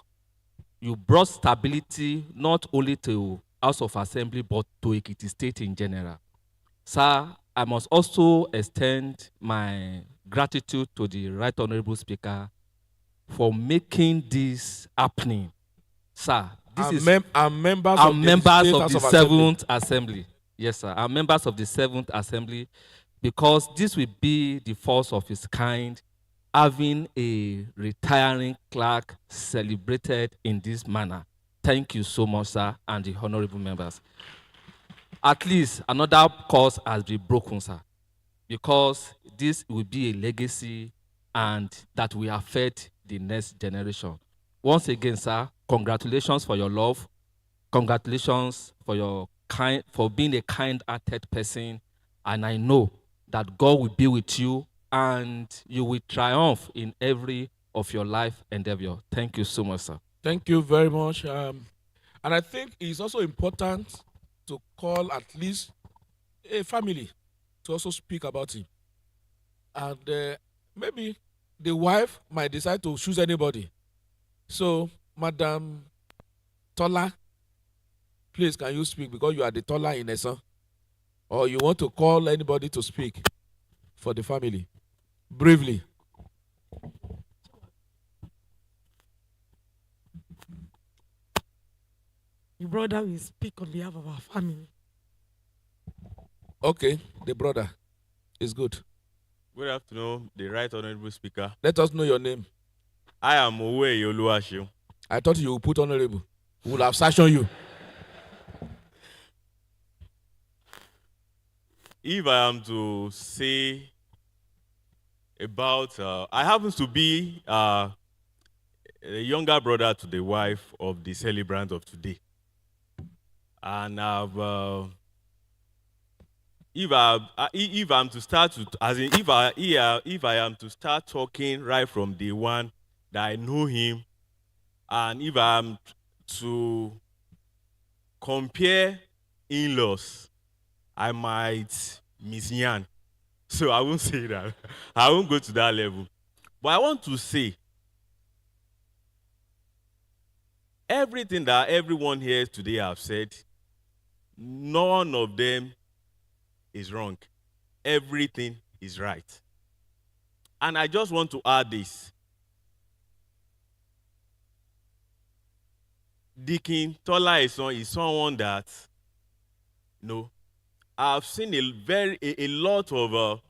L: You brought stability not only to House of Assembly, but to Ekiti State in general. Sir, I must also extend my gratitude to the Right Honorable Speaker for making this happening. Sir, this is
B: members
L: our
B: of
L: members
B: the
L: of the Seventh Assembly. Yes, sir. Our members of the Seventh Assembly, because this will be the first of its kind, having a retiring clerk celebrated in this manner. Thank you so much, sir, and the honorable members. At least another cause has been broken, sir, because this will be a legacy and that will affect the next generation. Once again, sir, congratulations for your love. Congratulations for being a kind-hearted person. And I know that God will be with you and you will triumph in every of your life endeavor. Thank you so much, sir.
B: Thank you very much. And I think it's also important to call at least a family to also speak about him. And maybe the wife might decide to choose anybody. So, Madam Tola, please can you speak because you are the Tola in Esan? Or you want to call anybody to speak for the family? Briefly.
M: The brother will speak on behalf of our family.
B: Okay, the brother is good.
N: Good afternoon, the Right Honorable Speaker.
B: Let us know your name.
N: I am Owe Oluwaseun.
B: I thought you would put honorable. We will have sanctioned you.
N: If I am to say about, I happen to be a younger brother to the wife of the celebrant of today. And if I'm to start to, as in if I am to start talking right from day one that I know him, and if I'm to compare in-laws, I might miss Yan. So I won't say that. I won't go to that level. But I want to say everything that everyone here today have said, none of them is wrong. Everything is right. And I just want to add this. Deacon Tola Esan is someone that, I've seen a lot of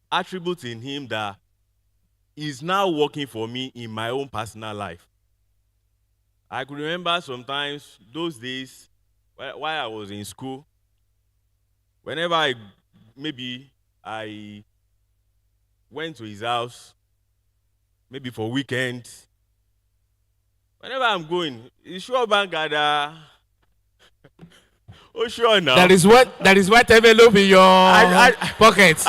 N: attributes in him that is now working for me in my own personal life. I could remember sometimes those days while I was in school, whenever I went to his house, maybe for weekends, whenever I'm going, it's sure bank gather. Oh, sure now.
B: That is what envelope in your pocket.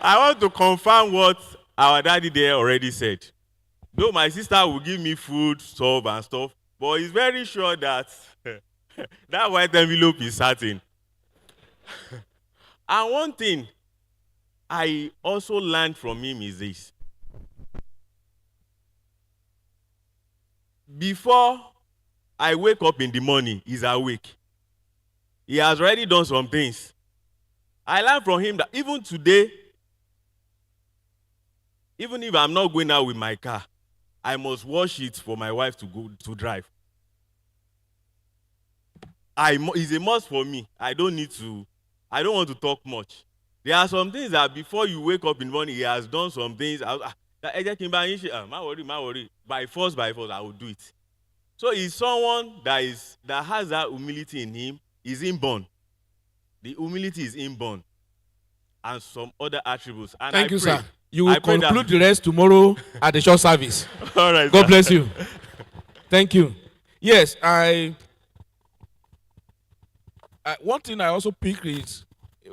N: I want to confirm what our daddy there already said. Though my sister will give me food, stuff, and stuff, but he's very sure that that white envelope is certain. And one thing I also learned from him is this. Before I wake up in the morning, he's awake. He has already done some things. I learned from him that even today, even if I'm not going out with my car, I must wash it for my wife to go to drive. It's a must for me. I don't want to talk much. There are some things that before you wake up in the morning, he has done some things. Ma worry. By force, I will do it. So he's someone that has that humility in him. Is inborn. The humility is inborn. And some other attributes. And
B: Thank you, sir. You will conclude the rest tomorrow at the short service.
N: All right.
B: God
N: sir.
B: bless you. Thank you. Yes, one thing I also pick is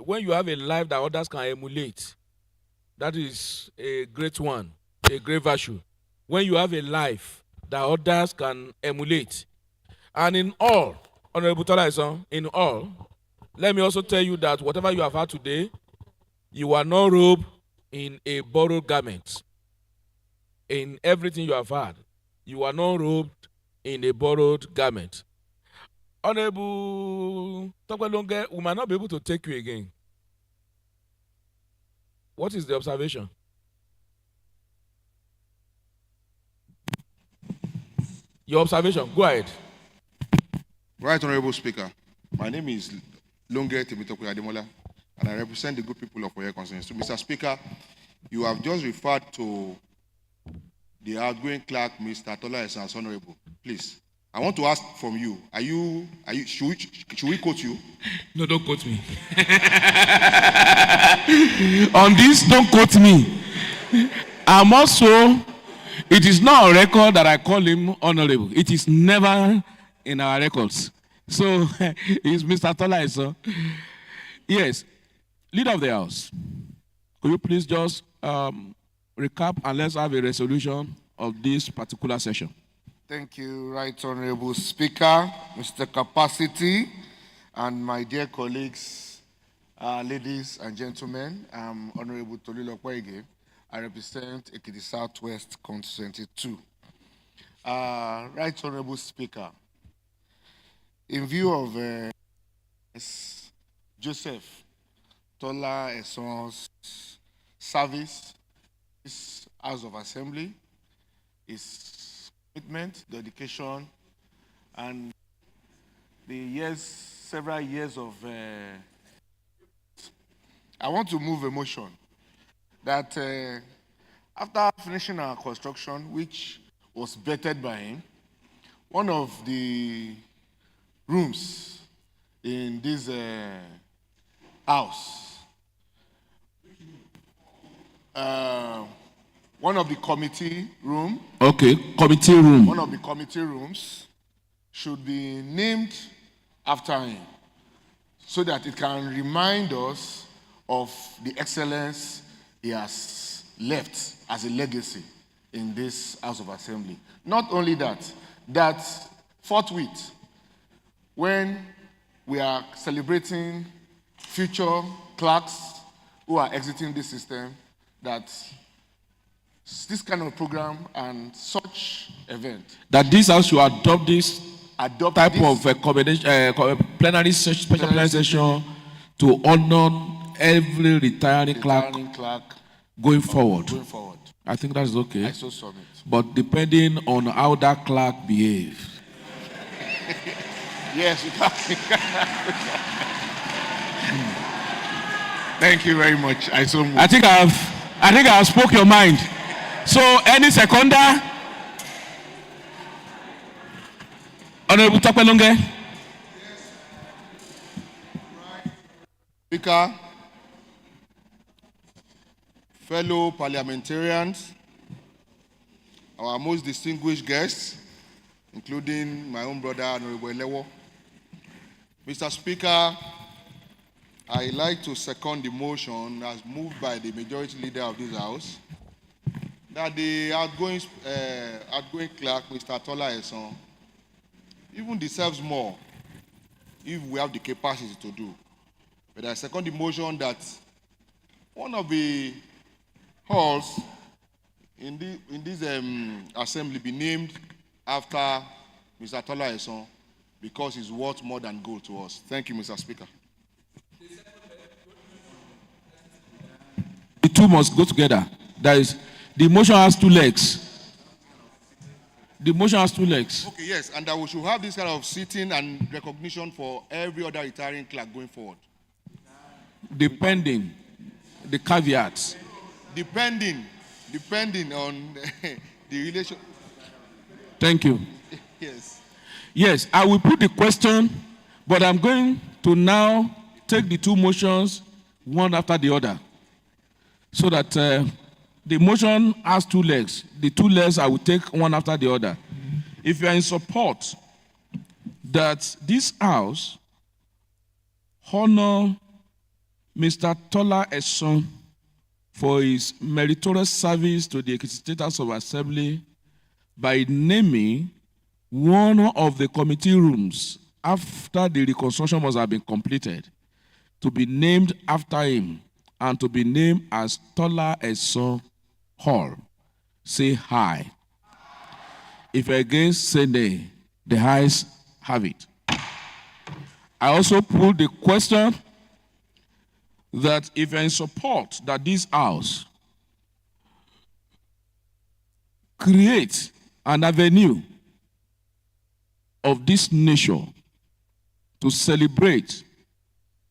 B: when you have a life that others can emulate. That is a great one, a great virtue. When you have a life that others can emulate. And in all, Honorable Tola, in all, let me also tell you that whatever you have had today, you are not robed in a borrowed garment. In everything you have had, you are not robed in a borrowed garment. Honorable Tokwelonge, we might not be able to take you again. What is the observation? Your observation, go ahead.
G: Right, Honorable Speaker. My name is Longe Temitoku Ademola, and I represent the good people of Oyo constituency. So, Mr. Speaker, you have just referred to the outgoing clerk, Mr. Tola, as honorable. Please, I want to ask from you, should we quote you?
B: No, don't quote me. On this, don't quote me. I'm also, it is not a record that I call him honorable. It is never in our records. So, it's Mr. Tola, sir. Yes, leader of the house. Could you please just recap and let's have a resolution of this particular session?
G: Thank you, Right Honorable Speaker, Mr. Capacity, and my dear colleagues, ladies and gentlemen. I'm Honorable Tolilo Kwege. I represent Ekiti Southwest Constituency 2. Right Honorable Speaker, in view of Joseph Tola Esan's service, his House of Assembly, his commitment, dedication, and the several years of I want to move a motion that after finishing our construction, which was vetted by him, one of the rooms in this house, one of the committee room.
B: Okay, committee room.
G: One of the committee rooms should be named after him so that it can remind us of the excellence he has left as a legacy in this House of Assembly. Not only that, that forthwith, when we are celebrating future clerks who are exiting this system, that this kind of program and such event.
B: That this house should adopt this type of plenary session to honor every retiring clerk going forward. I think that's okay.
G: I so submit.
B: But depending on how that clerk behaves.
G: Yes, you can. Thank you very much. I
B: think I have spoke your mind. So any seconder? Honorable Tapelonge.
G: Speaker, fellow parliamentarians, our most distinguished guests, including my own brother, Honorable Elewo. Mr. Speaker, I like to second the motion as moved by the majority leader of this House that the outgoing clerk, Mr. Tola Esan, even deserves more if we have the capacity to do. But I second the motion that one of the halls in this assembly be named after Mr. Tola Esan because he's worth more than gold to us. Thank you, Mr. Speaker.
B: The two must go together. That is, the motion has two legs. The motion has two legs.
G: Okay, yes, and that we should have this kind of sitting and recognition for every other retiring clerk going forward.
B: Depending, the caveats.
G: Depending on the relation.
B: Thank you.
G: Yes.
B: Yes, I will put the question, but I'm going to now take the two motions one after the other, so that the motion has two legs. The two legs I will take one after the other. If you are in support that this House honor Mr. Tola Esan for his meritorious service to the Ekiti State House of Assembly by naming one of the committee rooms after the reconstruction must have been completed to be named after him and to be named as Tola Esan Hall, say aye. If against, say nay. The ayes have it. I also put the question that if you're in support that this House create an avenue of this nature to celebrate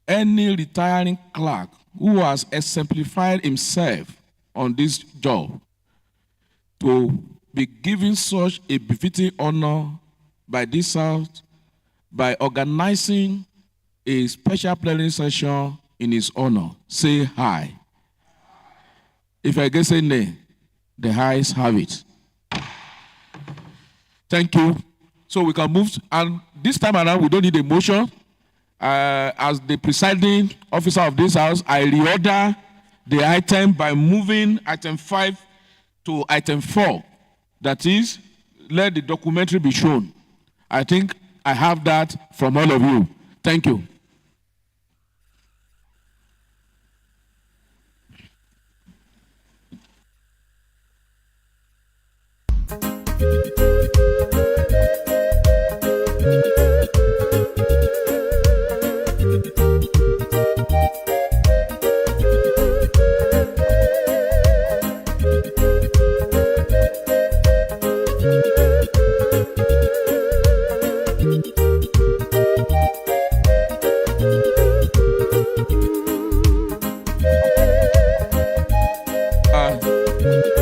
B: any retiring clerk who has exemplified himself on this job, to be given such a befitting honor by this House by organizing a special plenary session in his honor. Say aye. If I get say nay, the ayes have it. Thank you. So we can move, and this time around we don't need a motion. As the presiding officer of this House, I reorder the item by moving item 5 to item 4. That is, let the documentary be shown. I think I have that from all of you. Thank you.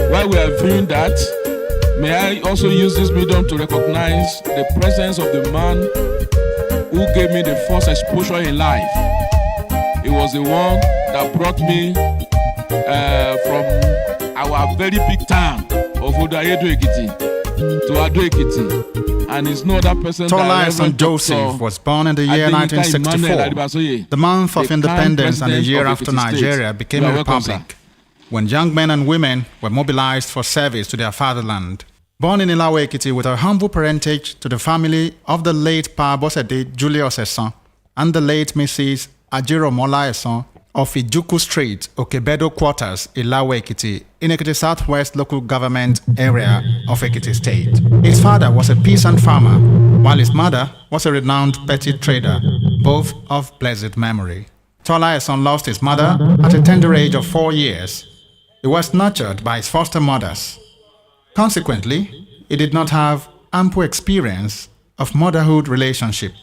B: While we are viewing that, may I also use this medium to recognize the presence of the man who gave me the first exposure in life. He was the one that brought me from our very big town of Odayedo Ekiti to Ado Ekiti. And it's no other person.
O: Tola Esan Joseph was born in the year 1964, the month of independence and the year after Nigeria became a republic, when young men and women were mobilized for service to their fatherland. Born in Ilawe Ekiti with a humble parentage to the family of the late Pa Bosede Julius Esan and the late Mrs. Ajiro Mola Esan of Ijuku Street, Okebedo Quarters, Ilawe Ekiti, in Ekiti Southwest local government area of Ekiti State. His father was a peasant farmer, while his mother was a renowned petty trader, both of blessed memory. Tola Esan lost his mother at a tender age of 4 years. He was nurtured by his foster mothers. Consequently, he did not have ample experience of motherhood relationship.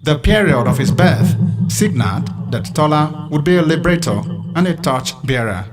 O: The period of his birth signaled that Tola would be a liberator and a torch-bearer.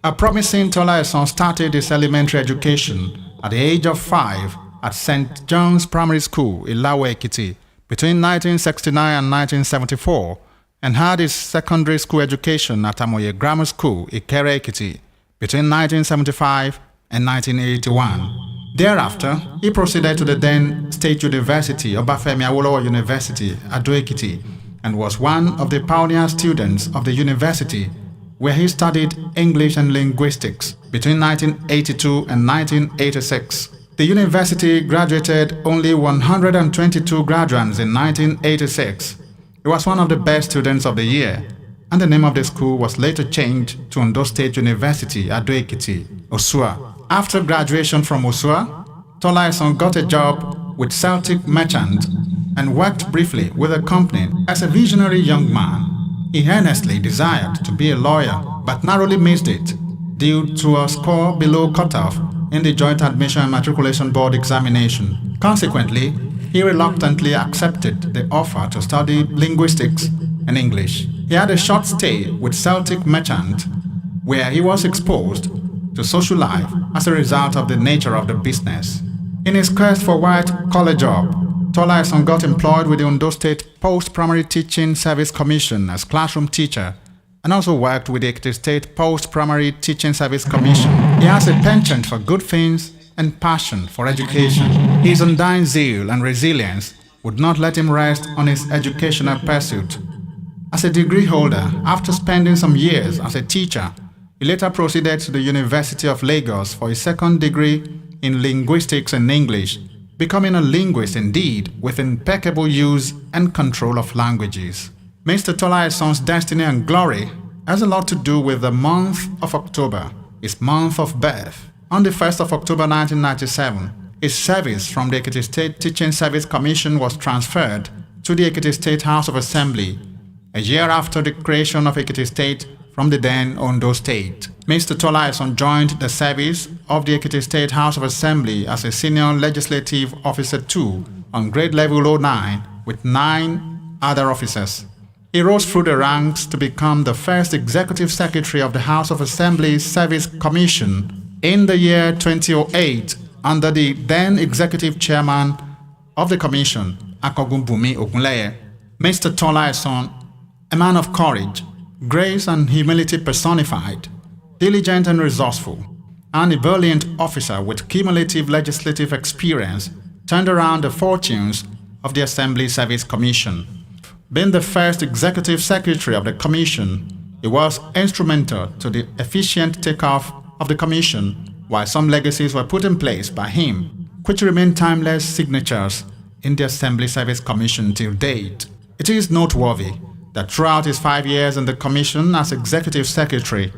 O: A promising Tola Esan started his elementary education at the age of 5 at St. John's Primary School in Lawe Ekiti between 1969 and 1974, and had his secondary school education at Amoye Grammar School, Ikere Ekiti, between 1975 and 1981. Thereafter, he proceeded to the then State University, Obafemi Awolowo University, Ado Ekiti, and was one of the pioneer students of the university, where he studied English and linguistics between 1982 and 1986. The university graduated only 122 graduates in 1986. He was one of the best students of the year, and the name of the school was later changed to Ondo State University, Ado Ekiti, Osua. After graduation from Osua, Tola Esan got a job with Celtic Merchant and worked briefly with a company. As a visionary young man, he earnestly desired to be a lawyer, but narrowly missed it due to a score below cutoff in the Joint Admission and Matriculation Board examination. Consequently, he reluctantly accepted the offer to study linguistics and English. He had a short stay with Celtic Merchant, where he was exposed to social life as a result of the nature of the business. In his quest for white-collar job, Tola Esan got employed with the Ondo State Post-Primary Teaching Service Commission as classroom teacher, and also worked with the Ekiti State Post-Primary Teaching Service Commission. He has a penchant for good things and passion for education. His undying zeal and resilience would not let him rest on his educational pursuit. As a degree holder, after spending some years as a teacher, he later proceeded to the University of Lagos for his second degree in linguistics and English, becoming a linguist indeed with impeccable use and control of languages. Mr. Tola Esan's destiny and glory has a lot to do with the month of October, his month of birth. On the 1st of October 1997, his service from the Ekiti State Teaching Service Commission was transferred to the Ekiti State House of Assembly, a year after the creation of Ekiti State from the then Ondo State. Mr. Tola Esan joined the service of the Ekiti State House of Assembly as a Senior Legislative Officer 2 on grade level 09 with 9 other officers. He rose through the ranks to become the first Executive Secretary of the House of Assembly Service Commission in the year 2008 under the then Executive Chairman of the Commission, Akogunbumi Ogunleye. Mr. Tola Esan, a man of courage, grace and humility personified, diligent and resourceful, and a valiant officer with cumulative legislative experience, turned around the fortunes of the Assembly Service Commission. Being the first Executive Secretary of the Commission, he was instrumental to the efficient takeoff of the Commission, while some legacies were put in place by him, which remain timeless signatures in the Assembly Service Commission till date. It is noteworthy that throughout his 5 years in the Commission as Executive Secretary,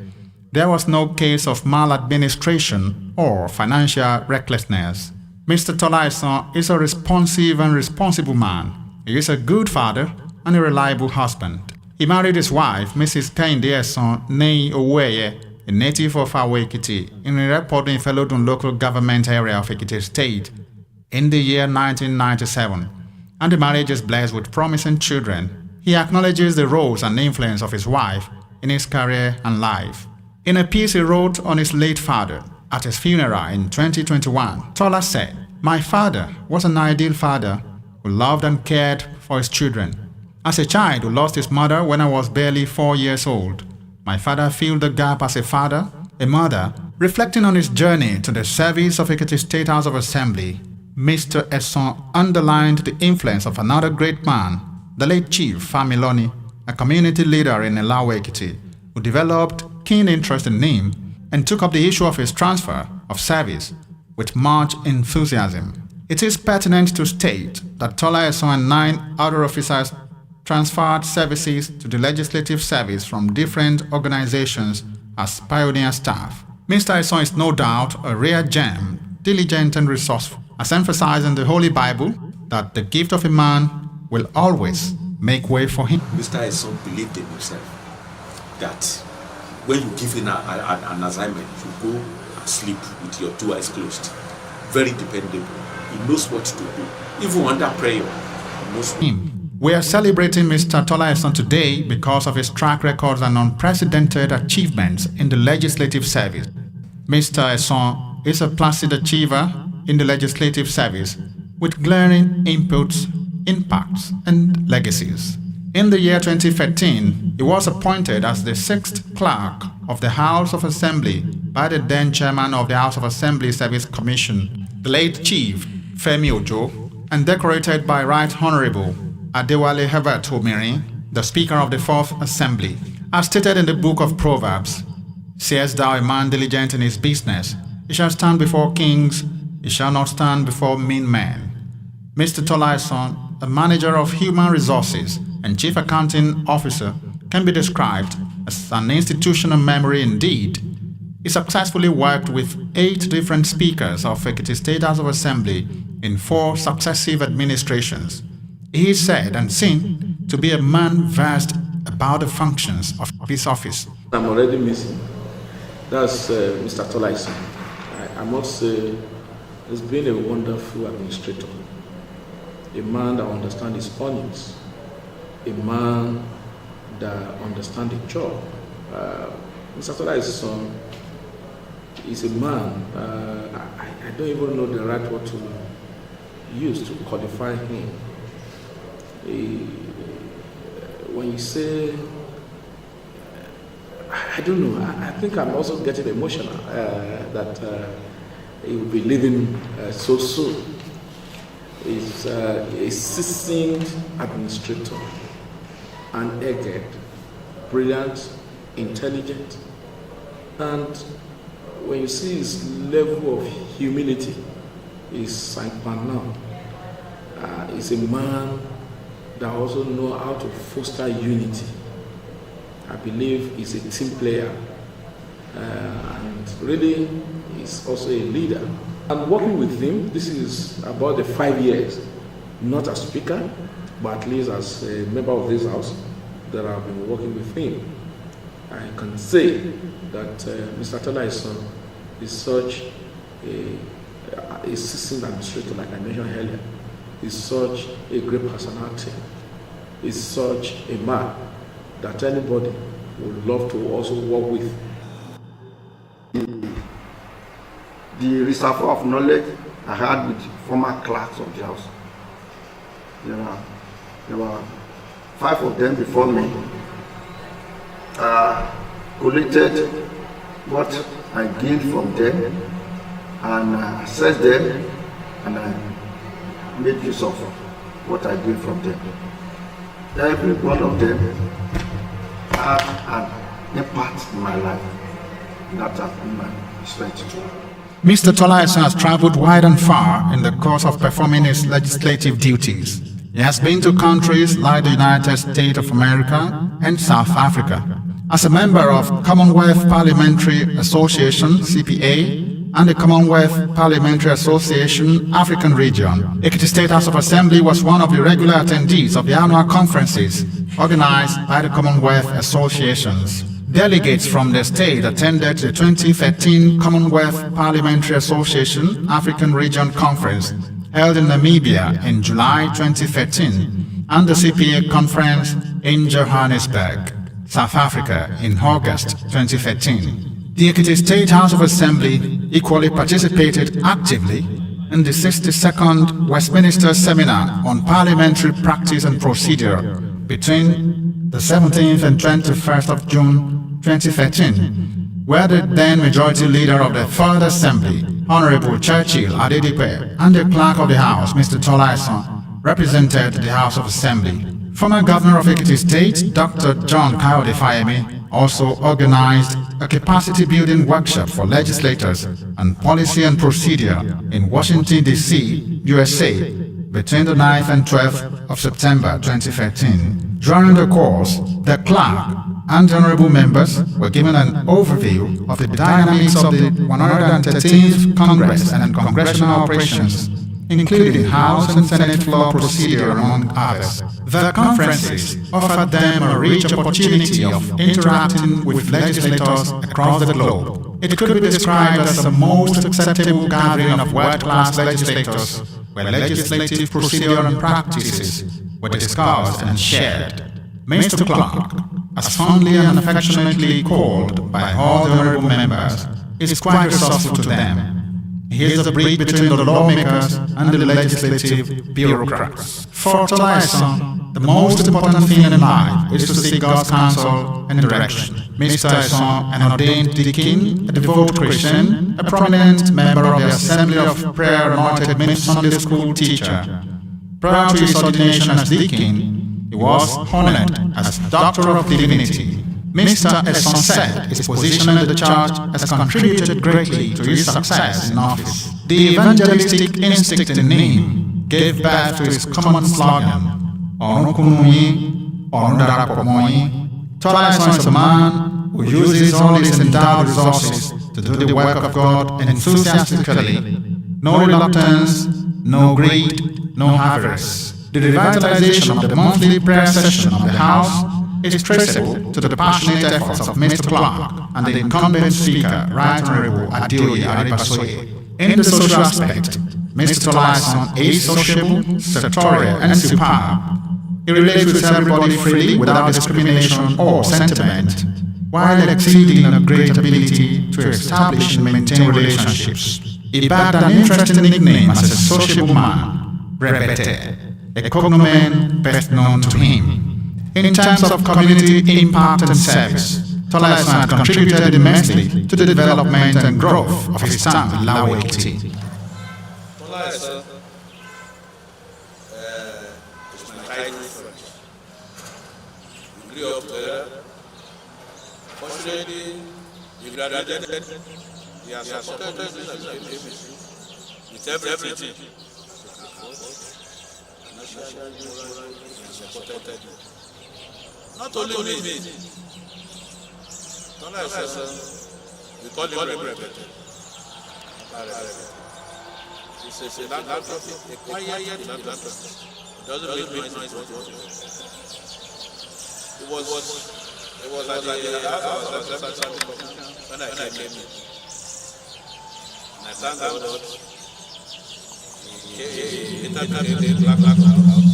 O: there was no case of maladministration or financial recklessness. Mr. Tola Esan is a responsive and responsible man. He is a good father and a reliable husband. He married his wife, Mrs. Kehinde Esan Nei Oweye, a native of Awo Ekiti, in a reporting Felodun local government area of Ekiti State, in the year 1997, and the marriage is blessed with promising children. He acknowledges the roles and influence of his wife in his career and life. In a piece he wrote on his late father at his funeral in 2021, Tola said, "My father was an ideal father who loved and cared for his children. As a child who lost his mother when I was barely 4 years old, my father filled the gap as a father, a mother." Reflecting on his journey to the service of Ekiti State House of Assembly, Mr. Esan underlined the influence of another great man, the late Chief Familoni, a community leader in Lawe Ekiti, who developed keen interest in him and took up the issue of his transfer of service with much enthusiasm. It is pertinent to state that Tola Esan and 9 other officers transferred services to the legislative service from different organizations as pioneer staff. Mr. Esan is no doubt a rare gem, diligent and resourceful, as emphasized in the Holy Bible that the gift of a man will always make way for him.
P: Mr. Esan believed in himself that when you give him an assignment, you go and sleep with your 2 eyes closed. Very dependable. He knows what to do. Even under prayer, he knows
O: him We are celebrating Mr. Tola Esan today because of his track records and unprecedented achievements in the legislative service. Mr. Esan is a placid achiever in the legislative service with glaring inputs, impacts, and legacies. In the year 2013, he was appointed as the 6th clerk of the House of Assembly by the then chairman of the House of Assembly Service Commission, the late Chief Femi Ojo, and decorated by Right Honorable Adewale Herbert Omiri, the Speaker of the 4th Assembly. As stated in the book of Proverbs, "Seest thou a man diligent in his business, he shall stand before kings, he shall not stand before mean men." Mr. Tola Esan, a manager of human resources and chief accounting officer, can be described as an institutional memory indeed. He successfully worked with 8 different speakers of Ekiti State House of Assembly in 4 successive administrations. He is said and seen to be a man versed about the functions of his office.
Q: I'm already missing. That's Mr. Tola Esan. I must say, he's been a wonderful administrator, a man that understands his earnings, a man that understands the job. Mr. Tola Esan is a man, I don't even know the right word to use to qualify him. When you say, I don't know, I think I'm also getting emotional that he will be leaving so soon. He's a seasoned administrator, unegged, brilliant, intelligent, and when you see his level of humility, he's Saint-Panam. He's a man that also knows how to foster unity. I believe he's a team player, and really he's also a leader. I'm working with him. This is about the 5 years, not as speaker, but at least as a member of this house that I've been working with him. I can say that Mr. Tola Esan is such a seasoned administrator, like I mentioned earlier. He's such a great personality. He's such a man that anybody would love to also work with.
R: The reservoir of knowledge I had with former clerks of the house. There were 5 of them before me. Collected what I gained from them and assessed them, and I made use of what I gained from them. Every one of them had an impact in my life that I've been my respect to.
O: Mr. Tola Esan has traveled wide and far in the course of performing his legislative duties. He has been to countries like the United States of America and South Africa. As a member of Commonwealth Parliamentary Association, CPA, and the Commonwealth Parliamentary Association African Region, Ekiti State House of Assembly was one of the regular attendees of the annual conferences organized by the Commonwealth Associations. Delegates from the state attended the 2013 Commonwealth Parliamentary Association African Region Conference held in Namibia in July 2013 and the CPA Conference in Johannesburg, South Africa in August 2013. The Ekiti State House of Assembly equally participated actively in the 62nd Westminster Seminar on Parliamentary Practice and Procedure between the 17th and 21st of June 2013, where the then Majority Leader of the Third Assembly, Honorable Churchill Adedipe, and the Clerk of the House, Mr. Tola Esan, represented the House of Assembly. Former Governor of Ekiti State, Dr. John Kayode Fayemi, also organized a capacity-building workshop for legislators on policy and procedure in Washington, D.C., USA, between the 9th and 12th of September 2013. During the course, the clerk and honorable members were given an overview of the dynamics of the 113th Congress and congressional operations, including House and Senate floor procedure, among others. The conferences offered them a rich opportunity of interacting with legislators across the globe. It could be described as the most acceptable gathering of world-class legislators, where legislative procedure and practices were discussed and shared. Mr. Clark, as fondly and affectionately called by all the honorable members, is quite resourceful to them. He is the bridge between the lawmakers and the legislative bureaucrats. For Tola Esan, the most important thing in life is to seek God's counsel and direction. Mr. Esan, an ordained deacon, a devout Christian, a prominent member of the Assembly of Prayer Anointed Sunday School teacher. Prior to his ordination as deacon, he was honored as Doctor of Divinity. Mr. Esan said his position in the church has contributed greatly to his success in office. The evangelistic instinct in him gave birth to his common slogan, Ọ̀run kún yín, ọ̀run darapọ̀ mọ́ yín. Tola Esan is a man who uses all his endowed resources to do the work of God enthusiastically. No reluctance, no greed, no avarice. The revitalization of the monthly prayer session of the House is traceable to the passionate efforts of Mr. Clark and the incumbent Speaker, Right Honorable Adeoye Aribasoye. In the social aspect, Mr. Tola Esan is sociable, sectorial, and superb. He relates with everybody freely without discrimination or sentiment, while exceeding in a great ability to establish and maintain relationships. He backed an interesting nickname as a sociable man, Rebete, a cognomen best known to him. In terms of community impact and service, Tola Esan had contributed immensely to the development and growth of his town, Laoeti.
B: Tola Esan is my title friend. We grew up together. Fortunately, he graduated. He has supported me with everything. Supported me. Not only me. Tola Esan, we call him Rebete. He's a philanthropist, a quiet philanthropist. He doesn't make noise. He was at the house of the when I came in. And I thank God he entered the black house.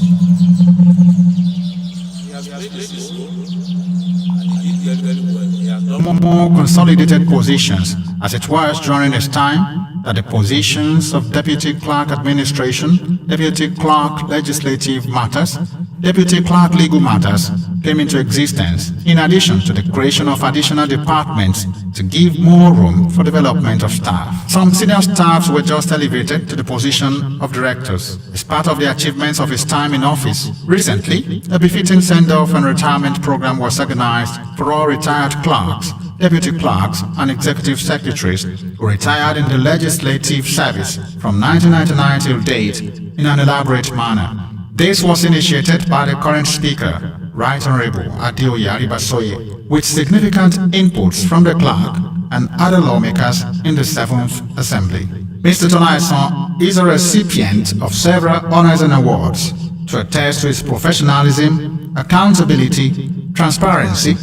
B: He has played this role and he did very well. He has done
O: More consolidated positions, as it was during his time that the positions of Deputy Clerk Administration, Deputy Clerk Legislative Matters, Deputy Clerk Legal Matters came into existence, in addition to the creation of additional departments to give more room for development of staff. Some senior staffs were just elevated to the position of directors as part of the achievements of his time in office. Recently, a befitting send-off and retirement program was organized for all retired clerks, deputy clerks, and executive secretaries who retired in the legislative service from 1999 till date in an elaborate manner. This was initiated by the current Speaker, Right Honorable Adeoye Aribasoye, with significant inputs from the clerk and other lawmakers in the 7th Assembly. Mr. Tola Esan is a recipient of several honors and awards to attest to his professionalism, accountability, transparency,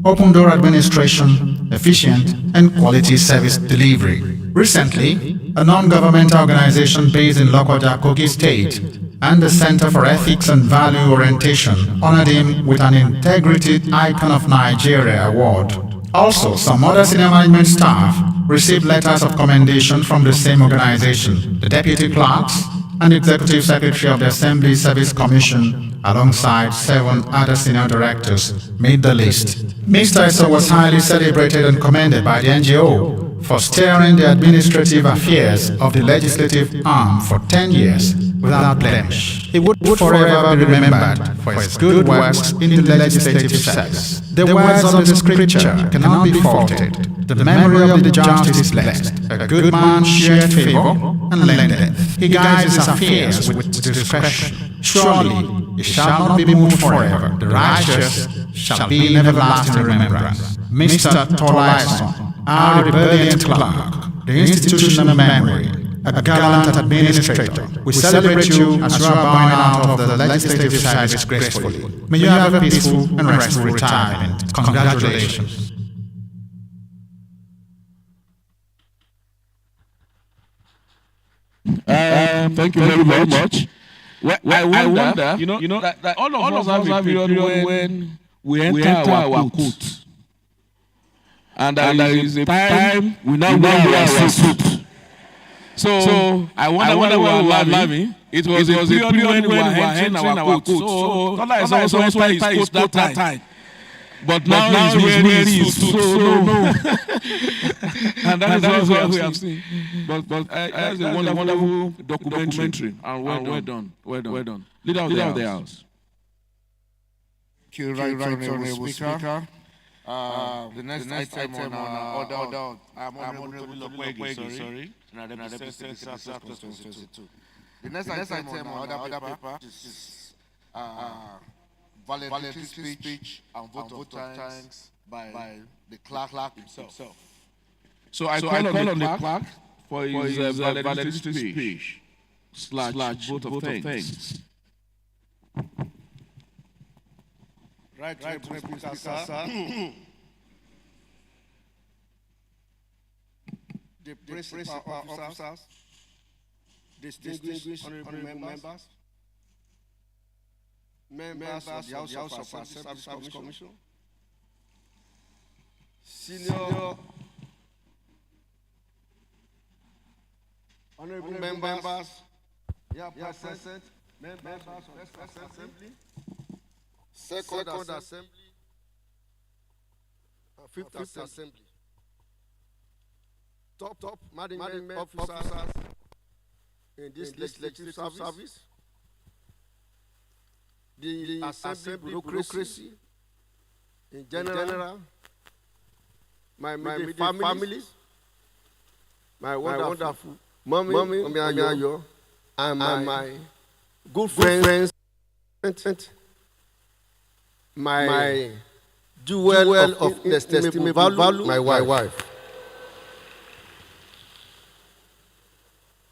O: open door administration, efficient and quality service delivery. Recently, a non-governmental organization based in Lokoja, Kogi State, and the Center for Ethics and Value Orientation honored him with an Integrity Icon of Nigeria award. Also, some other senior management staff received letters of commendation from the same organization. The deputy clerks and executive secretary of the Assembly Service Commission, alongside 7 other senior directors, made the list. Mr. Esan was highly celebrated and commended by the NGO for steering the administrative affairs of the legislative arm for 10 years without blemish. He would forever be remembered for his good works in the legislative service. The words of the scripture cannot be faulted. The memory of the just is blessed. A good man shared favor and lendeth. He guides his affairs with discretion. Surely he shall not be moved forever. The righteous shall be in everlasting remembrance. Mr. Tola Esan, our rebelliant clerk, the institutional memory, a gallant administrator, we celebrate you as you are bowing out of the legislative service gracefully. May you have a peaceful and restful retirement. Congratulations.
S: Thank you very much.
B: Well, I wonder, that all of us have a period when we enter our coat. And there is a time we now wear our suit. So I wonder why we were laughing. It was a period when we were entering our coat. So Tola is also enter his coat that time. But now he's wearing his suit. So no. And that is what we have seen. But that's a wonderful documentary. And well done. Well done. Leader of the house.
G: Thank you, right honorable speaker. The next item on our order, I'm Honorable Okwegi, sorry. The next item on our order paper is valedictory speech and vote of thanks by the clerk himself.
B: So I call on the clerk for his valedictory speech / vote of thanks.
G: Right, Speaker, sir. The principal officers, distinguished honorable members, members of the House of Assembly Service Commission, senior honorable members, present, members of the Assembly, Second Assembly, Fifth Assembly, top management officers in this legislative service, the assembly bureaucracy in general, my immediate families, my wonderful mommy, and my good friends, my jewel of inestimable value, my wife.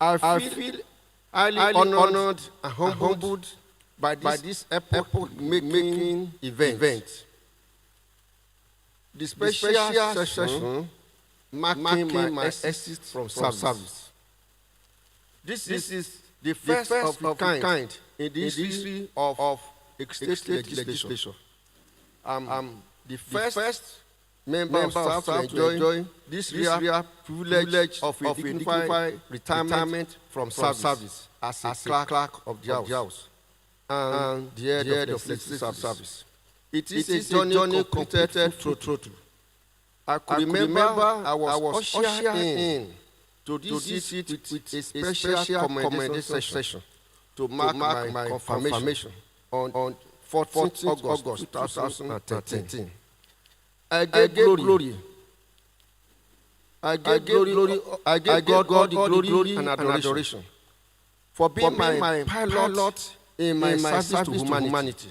G: I feel highly honored and humbled by this epoch-making event. The special session marking my exit from service. This is the first of kind in the history of state legislation. I'm the first member of staff to enjoy this rare privilege of a dignified retirement from service as a clerk of the house and the head of the legislative service. It is a journey completed through. I could remember I was ushered in to this seat with a special commendation session to mark my confirmation on 14th August 2013. I gave glory. I gave God the glory and adoration for being my pilot in my service to humanity.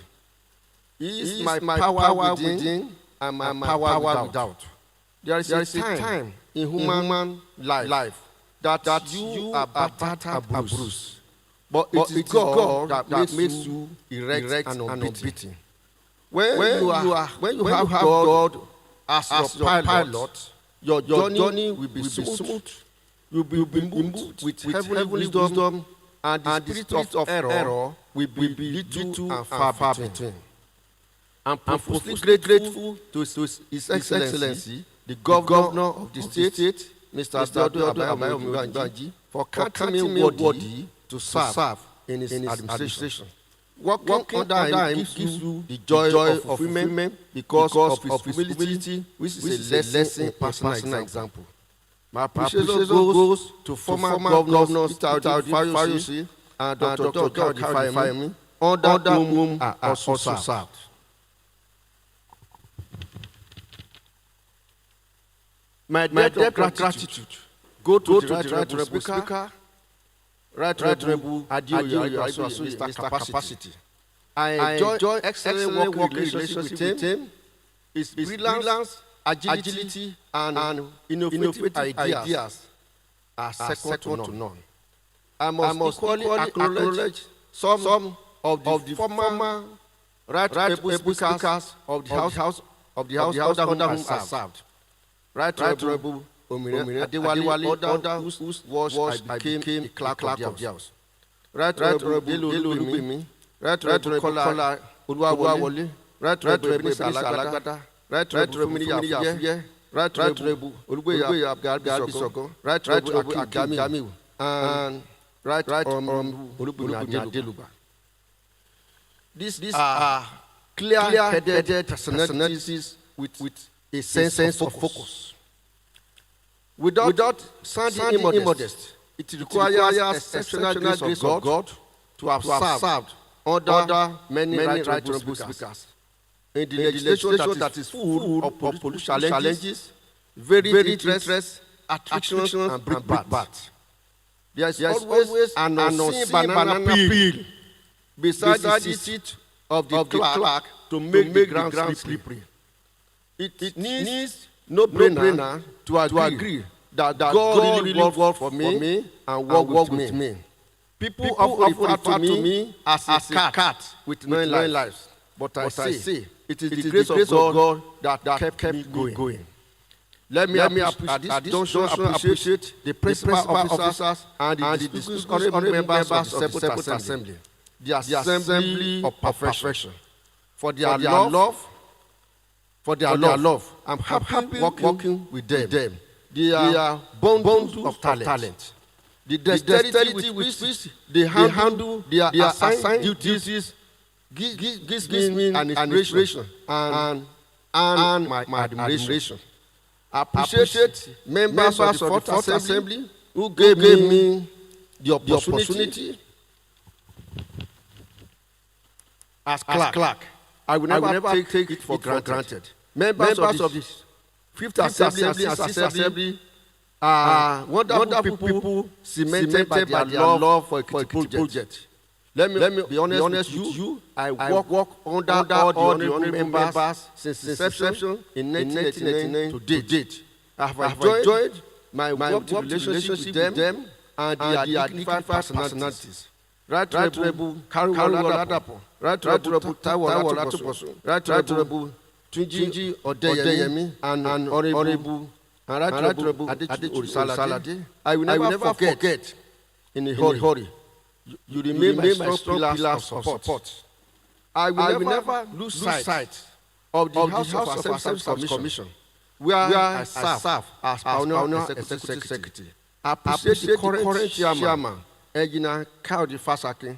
G: He is my power within and my power without. There is a time in human life that you are battered and bruised. But it is God that makes you erect and unbeaten. When you have God as your pilot, your journey will be smooth. You will be moved with heavenly wisdom, and the spirit of error will be little and far between. I'm profusely grateful to His Excellency, the Governor of the state, Mr. Abayomi, for counting me worthy to serve in his administration. Working under him gives you the joy of women because of his humility, which is a lesson in personal example. My appreciation goes to former governors Peter Fayose and Dr. Fayemi, under whom I also served. My debt of gratitude go to the Right Honourable Speaker, Right Honourable Adeoye Mr. Capacity. I enjoy excellent working relationship with him. His brilliance, agility, and innovative ideas are second to none. I must equally acknowledge some of the former Right Honourable Speakers of the House under whom I served. Right Honourable Omire Adewale, under whose watch I became a clerk of the House.
R: Right Honorable Delubimi, Right Honorable Kola Oluwawole, Right Honorable Ebenezer Alagbada, Right Honorable Fumini Yafuye, Right Honorable Olugbeya Bisoko, Right Honorable Akim Jamiu, and Right Honorable Olubumi Adeluba. These are clear-headed personalities with a sense of focus. Without sounding immodest, it requires exceptional grace of God to have served under many right honorable speakers in the legislation that is full of political challenges, very interest, attractions, and brickbats. There is always an unseen banana peel beside the seat of the clerk to make the ground slippery. It needs no brainer to agree that God really worked for me and worked with me. People often refer to me as a cat with 9 lives. But I say, it is the grace of God that kept me going. Let me at this junction appreciate the principal officers and the distinguished honorable members of the Separate Assembly, the Assembly of Perfection, for their love. I'm happy working with them. They are bundles of talent. The dexterity with which they handle their assigned duties gives me an inspiration and my admiration. I appreciate members of the Fourth Assembly who gave me the opportunity as clerk. I will never take it for granted. Members of the Fifth Assembly and Sixth Assembly are wonderful people cemented by their love for a project. Let me be honest with you. I work under all the honorable members since inception in 1999 to date. I have enjoyed my work relationship with them and their dignified personalities. Right Honorable Karuwolu Oladapo, Right Honorable Taiwo Olatuposun, Right Honorable Tunji Odeyemi, and Honorable Adechi Orisalade. I will never forget in a hurry. You remain my strong pillars of support. I will never lose sight of the House of Assembly Commission, where I serve as Pioneer Executive Secretary. I appreciate the current chairman, Engineer Kaudi Fasaki,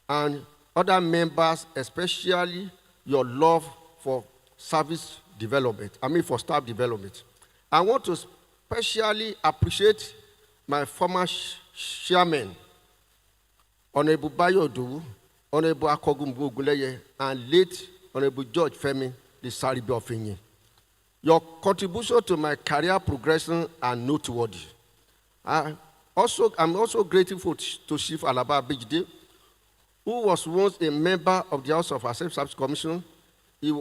R: and other members, especially your love for service development, for staff development. I want to especially appreciate my former chairman, Honorable Bayo Odowu, Honorable Akogumbu Ogunleye, and late Honorable George Femi Saribe Ofinyi. Your contribution to my career progression are noteworthy. I'm also grateful to Chief Alaba Abejide, who was once a member of the House of Assembly Service Commission. He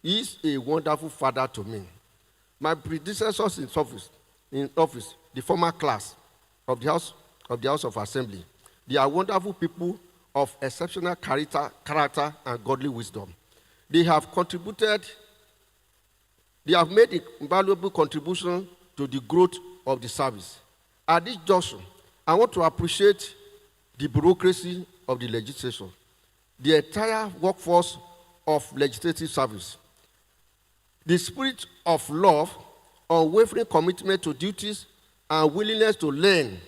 R: is a wonderful father to me. My predecessors in office, the former class of the House of Assembly, they are wonderful people of exceptional character and godly wisdom. They have made a valuable contribution to the growth of the service. At this junction, I want to appreciate the bureaucracy of the legislation, the entire workforce of legislative service, the spirit of love, unwavering commitment to duties, and willingness to learn.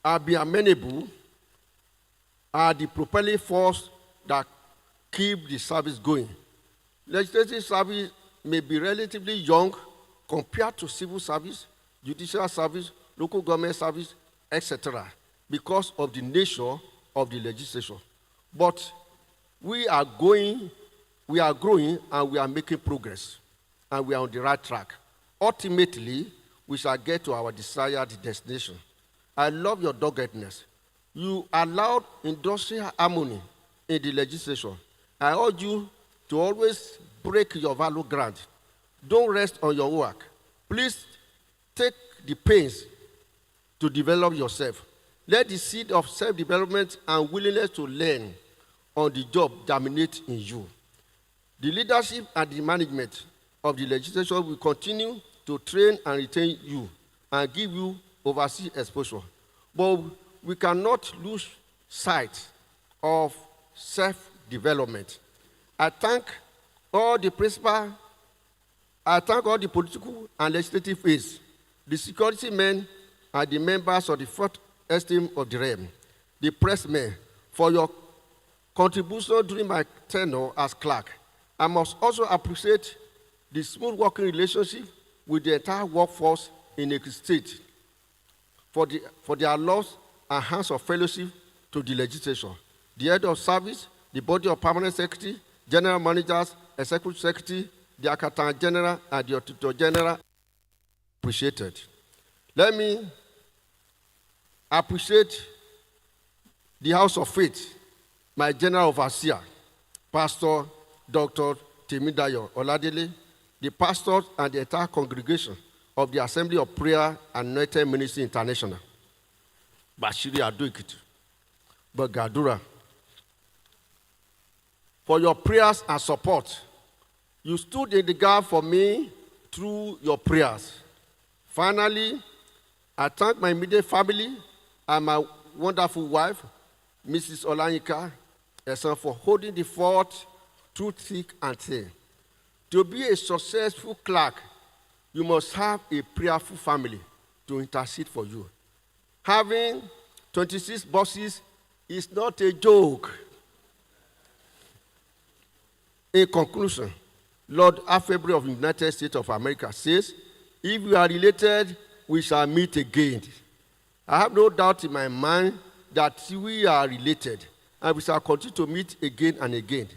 R: Are be amenable, are the propelling force that keep the service going. Legislative service may be relatively young compared to civil service, judicial service, local government service, etc., because of the nature of the legislation. But we are growing, and we are making progress, and we are on the right track. Ultimately, we shall get to our desired destination. I love your doggedness. You allowed industrial harmony in the legislation. I urge you to always break your value ground. Don't rest on your work. Please take the pains to develop yourself. Let the seed of self-development and willingness to learn on the job germinate in you. The leadership and the management of the legislation will continue to train and retain you and give you overseas exposure. But we cannot lose sight of self-development. I thank all the principal, I thank all the political and legislative aides, the security men, and the members of the fourth esteem of the realm, the pressmen, for your contribution during my tenure as clerk. I must also appreciate the smooth working relationship with the entire workforce in Ekha State for their loss and hands of fellowship to the legislature, the head of service, the body of permanent secretary, general managers, executive secretary, the accountant general, and the auditor general. Appreciated. Let me appreciate the House of Faith, my general overseer, Pastor Dr. Temidayo Oladele, the pastors and the entire congregation of the Assembly of Prayer and Anointed Ministry International, Bashiri Aduikitu, Bagadura, for your prayers and support. You stood in the gap for me through your prayers. Finally, I thank my immediate family and my wonderful wife, Mrs. Olanyika Esan, for holding the fort through thick and thin. To be a successful clerk, you must have a prayerful family to intercede for you. Having 26 bosses is not a joke. In conclusion, Lord Afebri of the United States of America says, if we are related, we shall meet again. I have no doubt in my mind that we are related, and we shall continue to meet again and again.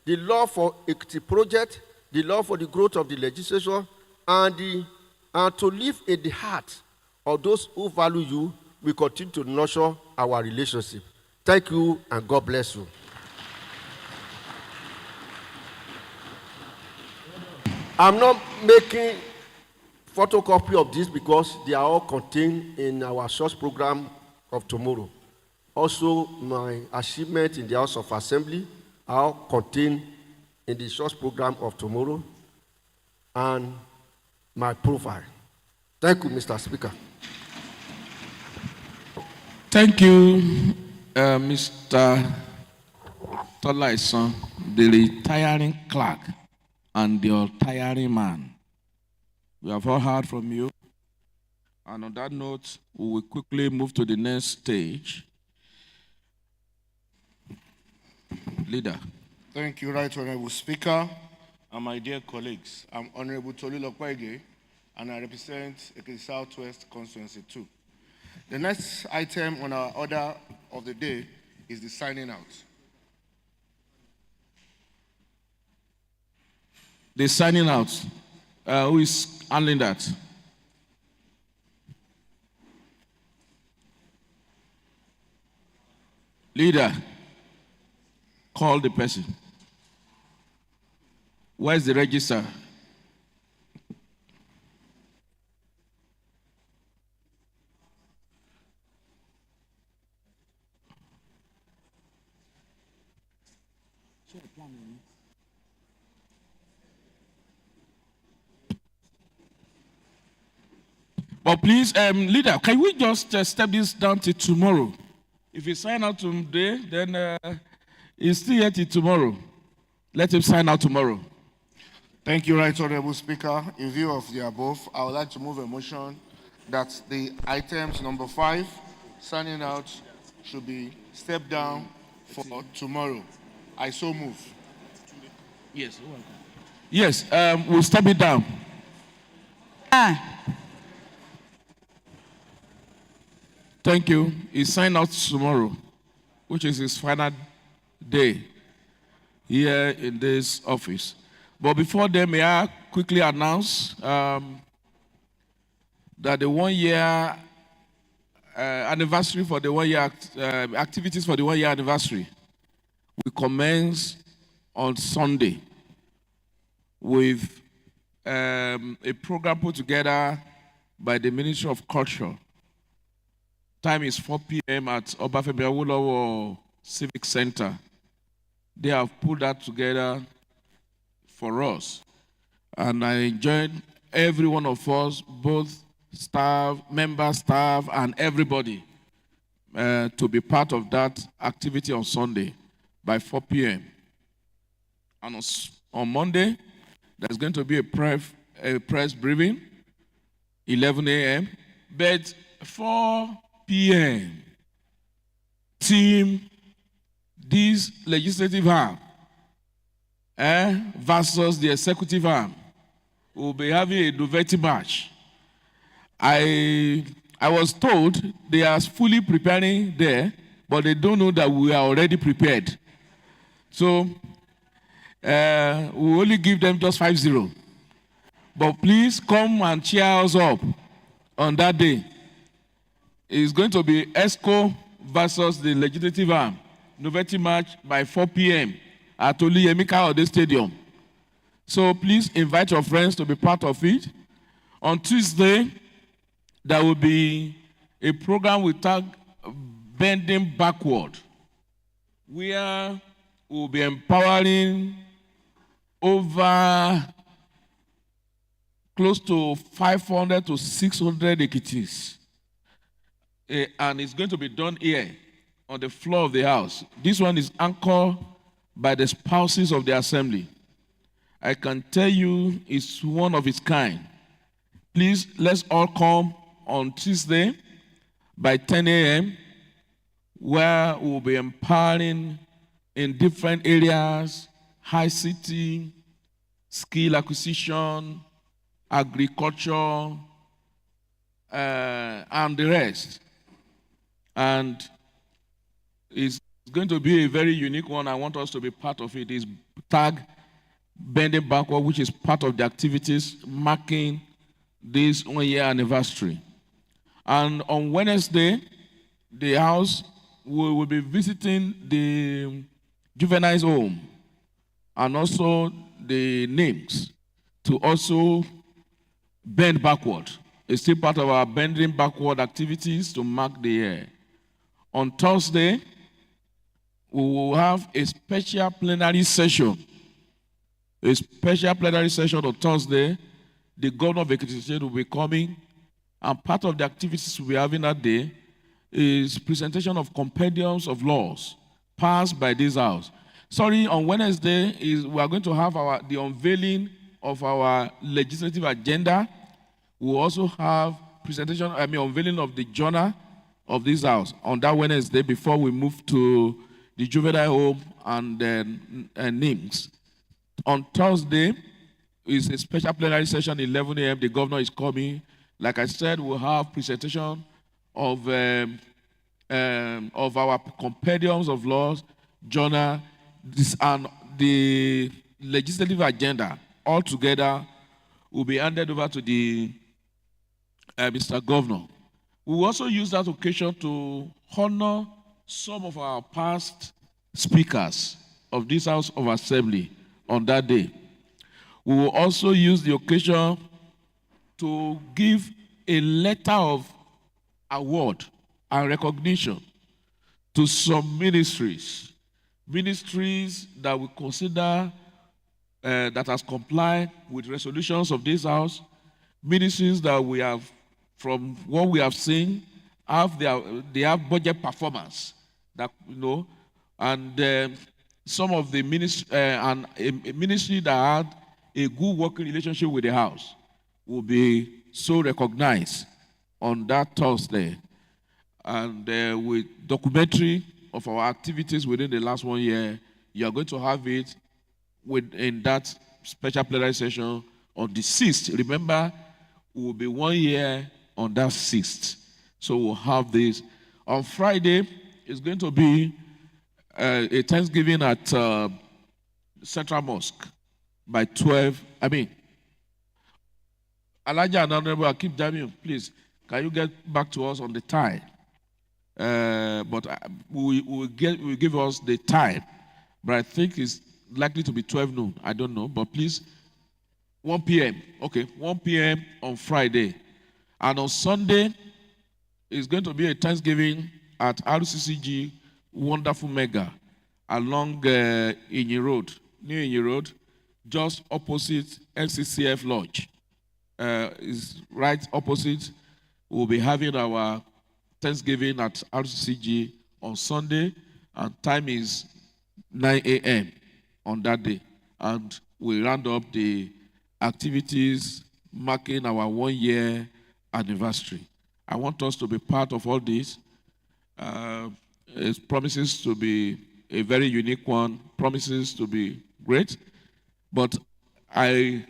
R: The love for Ekiti project, the love for the growth of the legislation, and to live in the heart of those who value you, we continue to nurture our relationship. Thank you, and God bless you. I'm not making photocopy of this because they are all contained in our church program of tomorrow. Also, my achievement in the House of Assembly are all contained in the church program of tomorrow and my profile. Thank you, Mr. Speaker.
B: Thank you, Mr. Tola, Esan, the retiring clerk and the retiring man. We have all heard from you. And on that note, we will quickly move to the next stage. Leader.
G: Thank you, Right Honorable Speaker, and my dear colleagues. I'm Honorable Tola, and I represent Ekiti Southwest Constituency 2. The next item on our order of the day is the signing out.
B: The signing out. Who is handling that? Leader, call the person. Where's the register? But please, leader, can we just step this down till tomorrow? If he sign out today, then he's still here till tomorrow. Let him sign out tomorrow.
G: Thank you, Right Honorable Speaker. In view of the above, I would like to move a motion that the items number 5, signing out, should be stepped down for tomorrow. I so move.
B: Yes. Yes, we'll step it down. Thank you. He signed out tomorrow, which is his final day here in this office. But before then, may I quickly announce that the 1 year anniversary for the 1 year activities for the 1 year anniversary will commence on Sunday with a program put together by the Ministry of Culture. Time is 4 p.m. at Obafemi Awolowo Civic Center. They have put that together for us. And I enjoyed every one of us, both staff, member staff, and everybody, to be part of that activity on Sunday by 4 p.m. And on Monday, there's going to be a press briefing, 11 a.m. But 4 p.m. team, this legislative arm versus the executive arm will be having a duvet match. I was told they are fully preparing there, but they don't know that we are already prepared. So we only give them just 5-0. But please come and cheer us up on that day. It's going to be ESCO versus the legislative arm. Novelty match by 4 p.m. at Emeka Ode Stadium. So please invite your friends to be part of it. On Tuesday, there will be a program we tag Bending Backward, where we'll be empowering over close to 500 to 600 Ekitis. And it's going to be done here on the floor of the house. This one is anchored by the spouses of the assembly. I can tell you it's one of its kind. Please, let's all come on Tuesday by 10 a.m. where we'll be empowering in different areas, high city, skill acquisition, agriculture, and the rest. And it's going to be a very unique one. I want us to be part of it. It's tag Bending Backward, which is part of the activities marking this 1-year anniversary. And on Wednesday, the house will be visiting the juveniles home and also the names to also bend backward. It's still part of our bending backward activities to mark the year. On Thursday, we will have a special plenary session. A special plenary session on Thursday. The governor of Ekiti State will be coming, and part of the activities we'll be having that day is presentation of compendiums of laws passed by this house. Sorry, on Wednesday we are going to have the unveiling of our legislative agenda. We'll also have unveiling of the journal of this house on that Wednesday before we move to the juvenile home and NIMS. On Thursday is a special plenary session, 11 a.m. The governor is coming. Like I said, we'll have presentation of our compendiums of laws, journal, and the legislative agenda. All together will be handed over to the Mr. Governor. We will also use that occasion to honor some of our past speakers of this House of Assembly on that day. We will also use the occasion to give a letter of award and recognition to some ministries that we consider that has complied with resolutions of this House, ministries that we have, from what we have seen, they have budget performance, that and some of the ministry and a ministry that had a good working relationship with the House will be so recognized on that Thursday, and with documentary of our activities within the last 1 year. You are going to have it in that special plenary session on the 6th. Remember, it will be 1 year on that 6th. So we'll have this. On Friday, it's going to be a Thanksgiving at Central Mosque by 12. Elijah and Honorable Akeem Damian, please, can you get back to us on the time? But we will give us the time. But I think it's likely to be 12 noon. I don't know. But please, 1 p.m. Okay, 1 p.m. on Friday. And on Sunday, it's going to be a Thanksgiving at RCCG Wonderful Mega along Inyi Road, New Inyi Road, just opposite NCCF Lodge. is right opposite. We'll be having our Thanksgiving at RCG on Sunday, and time is 9 a.m. on that day. And we round up the activities marking our 1-year anniversary. I want us to be part of all this. It promises to be a very unique one, promises to be great. But I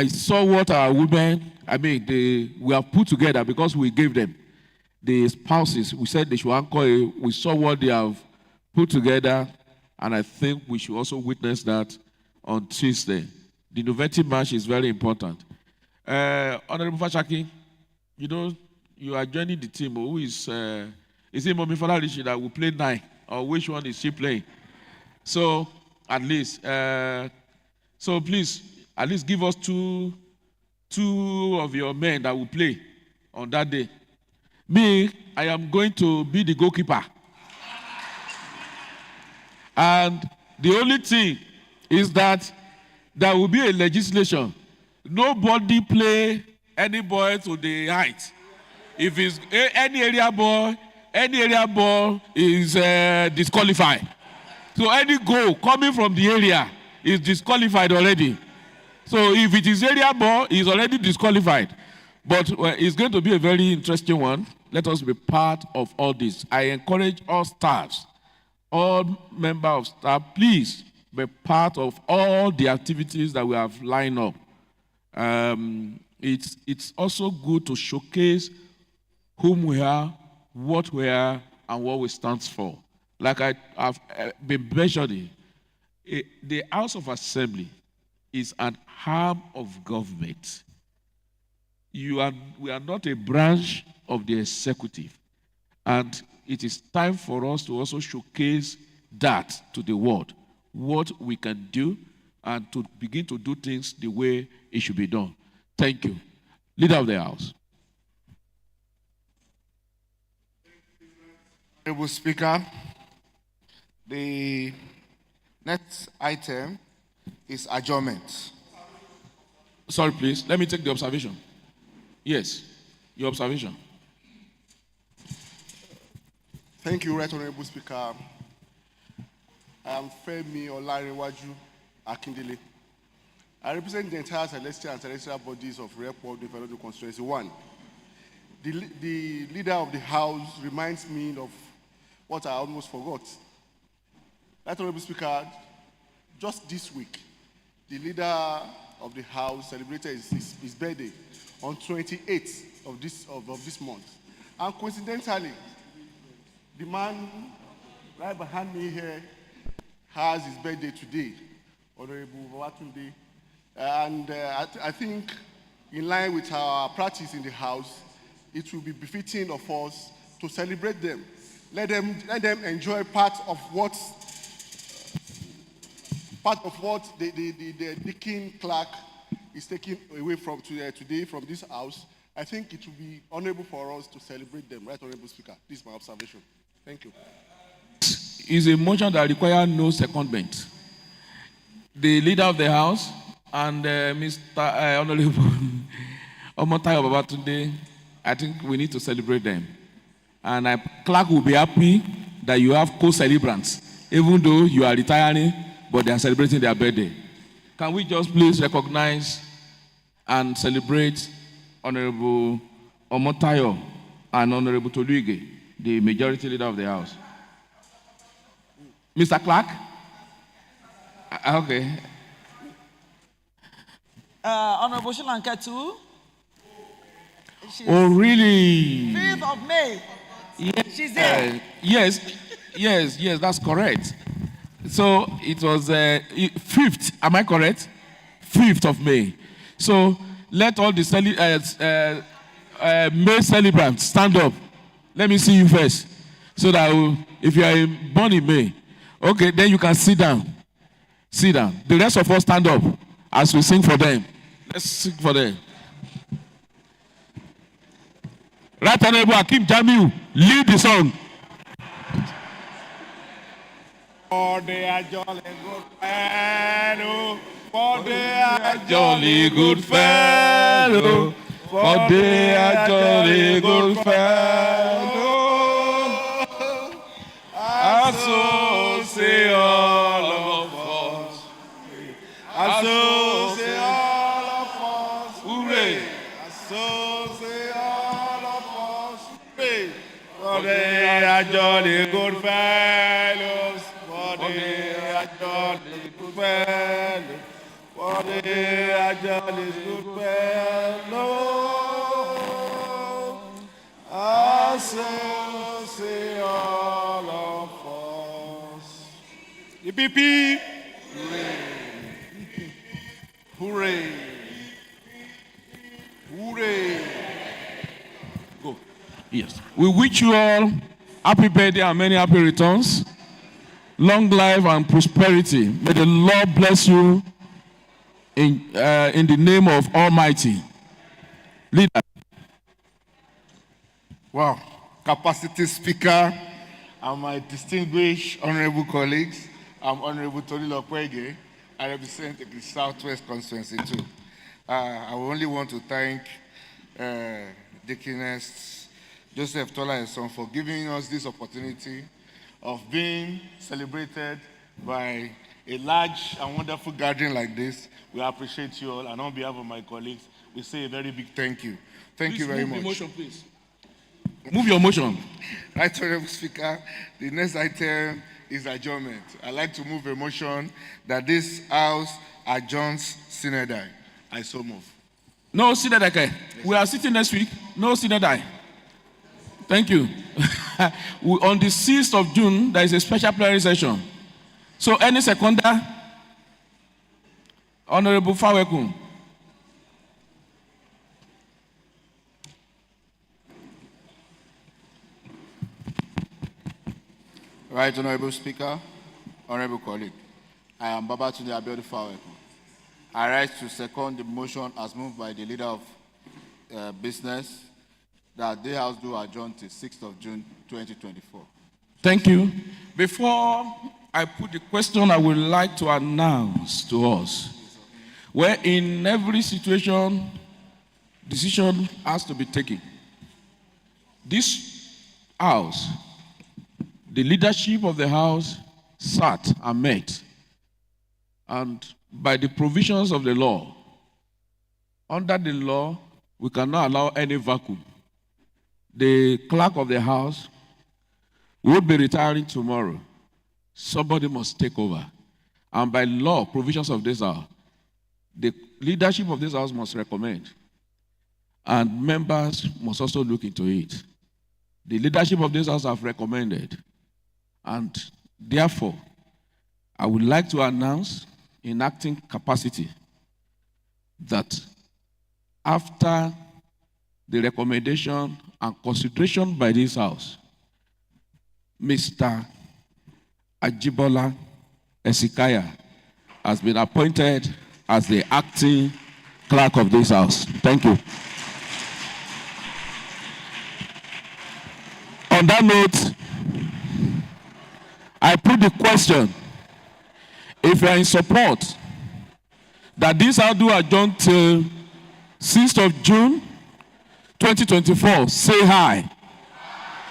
B: saw what our women, we have put together because we gave them. The spouses, we said they should anchor. We saw what they have put together, and I think we should also witness that on Tuesday. The innovative march is very important. Honorable Fashaki, you are joining the team. Who is it Mommy Falarishi that will play 9? Or which one is she playing? So, at least, please, at least give us two of your men that will play on that day. Me, I am going to be the goalkeeper. And the only thing is that there will be a legislation. Nobody play any boy to the height. If it's any area ball is disqualified. So any goal coming from the area is disqualified already. So if it is area ball, it's already disqualified. But it's going to be a very interesting one. Let us be part of all this. I encourage all staffs, all members of staff, please be part of all the activities that we have lined up. It's also good to showcase whom we are, what we are, and what we stand for. Like I've been mentioning, the House of Assembly is an arm of government. We are not a branch of the executive. And it is time for us to also showcase that to the world, what we can do, and to begin to do things the way it should be done. Thank you. Leader of the House.
G: Honorable Speaker, the next item is adjournment.
B: Sorry, please. Let me take the observation. Yes, your observation.
S: Thank you, Right Honorable Speaker. I am Femi Olarewaju Akindele. I represent the entire celestial and celestial bodies of Rep World Development Constituency 1. The leader of the House reminds me of what I almost forgot. Right Honorable Speaker, just this week, the leader of the House celebrated his birthday on 28th of this month. And coincidentally, the man right behind me here has his birthday today, Honorable Babatunde. And I think in line with our practice in the House, it will be befitting of us to celebrate them. Let them enjoy part of what the Deacon Clerk is taking away from today from this House. I think it will be honorable for us to celebrate them, Right Honorable Speaker. This is my observation. Thank you.
B: Is a motion that requires no secondment. The leader of the House and Mr. Honorable Omotayo Babatunde, I think we need to celebrate them. And Clerk will be happy that you have co-celebrants, even though you are retiring, but they are celebrating their birthday. Can we just please recognize and celebrate Honorable Omotayo and Honorable Toluige, the majority leader of the House? Mr. Clerk? Okay.
D: Honorable Shilanketu.
B: Oh, really?
D: 5th of May.
B: Yes.
D: She's there.
B: Yes, that's correct. So it was 5th, am I correct? 5th of May. So let all the May celebrants stand up. Let me see you first. So that if you are born in May, okay, then you can sit down. Sit down. The rest of us stand up as we sing for them. Let's sing for them. Right Honorable Akim Jamiu, lead the song.
S: Oh, they are jolly good men.
B: For they are jolly good fellow. For they are jolly good fellow. And so say all of us. And so say all of us. Hooray. And so say all of us. Hooray. For they are jolly good fellows. For they are jolly good fellows. For they are jolly good fellows. I say all of us. EPP. Hooray. Hooray. Hooray. Go. Yes. We wish you all happy birthday and many happy returns. Long life and prosperity. May the Lord bless you in the name of Almighty. Leader.
G: Wow. Capacity speaker and my distinguished honorable colleagues. I'm Honorable Tola. I represent the Southwest constituency too. I only want to thank Deaconess Joseph Tola Esan for giving us this opportunity of being celebrated by a large and wonderful gathering like this. We appreciate you all, and on behalf of my colleagues, we say a very big thank you. Thank you very much.
B: Move your motion, please. Move your motion.
G: Right, Honorable Speaker, the next item is adjournment. I'd like to move a motion that this House adjourns Synodai. I so move.
B: No Synodai. Yes. We are sitting next week. No Synodai. Thank you. On the 6th of June, there is a special plenary session. So any seconder, Honorable Fawekun.
G: Right, Honorable Speaker, Honorable colleague, I am Babatunde Abiodun Fawekun. I rise to second the motion as moved by the leader of business that the House do adjourn till 6th of June 2024.
B: Thank you. Before I put the question, I would like to announce to us, where in every situation, decision has to be taken. This House, the leadership of the House sat and met, and by the provisions of the law, under the law, we cannot allow any vacuum. The clerk of the House will be retiring tomorrow. Somebody must take over. And by law, provisions of this House, the leadership of this House must recommend. And members must also look into it. The leadership of this House have recommended. And therefore, I would like to announce in acting capacity that after the recommendation and consideration by this House, Mr. Ajibola Esikaya has been appointed as the acting clerk of this House. Thank you. On that note, I put the question, if you are in support that this House do adjourn till 6th of June 2024, say aye.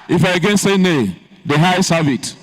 B: If you are against, say nay. The ayes have it.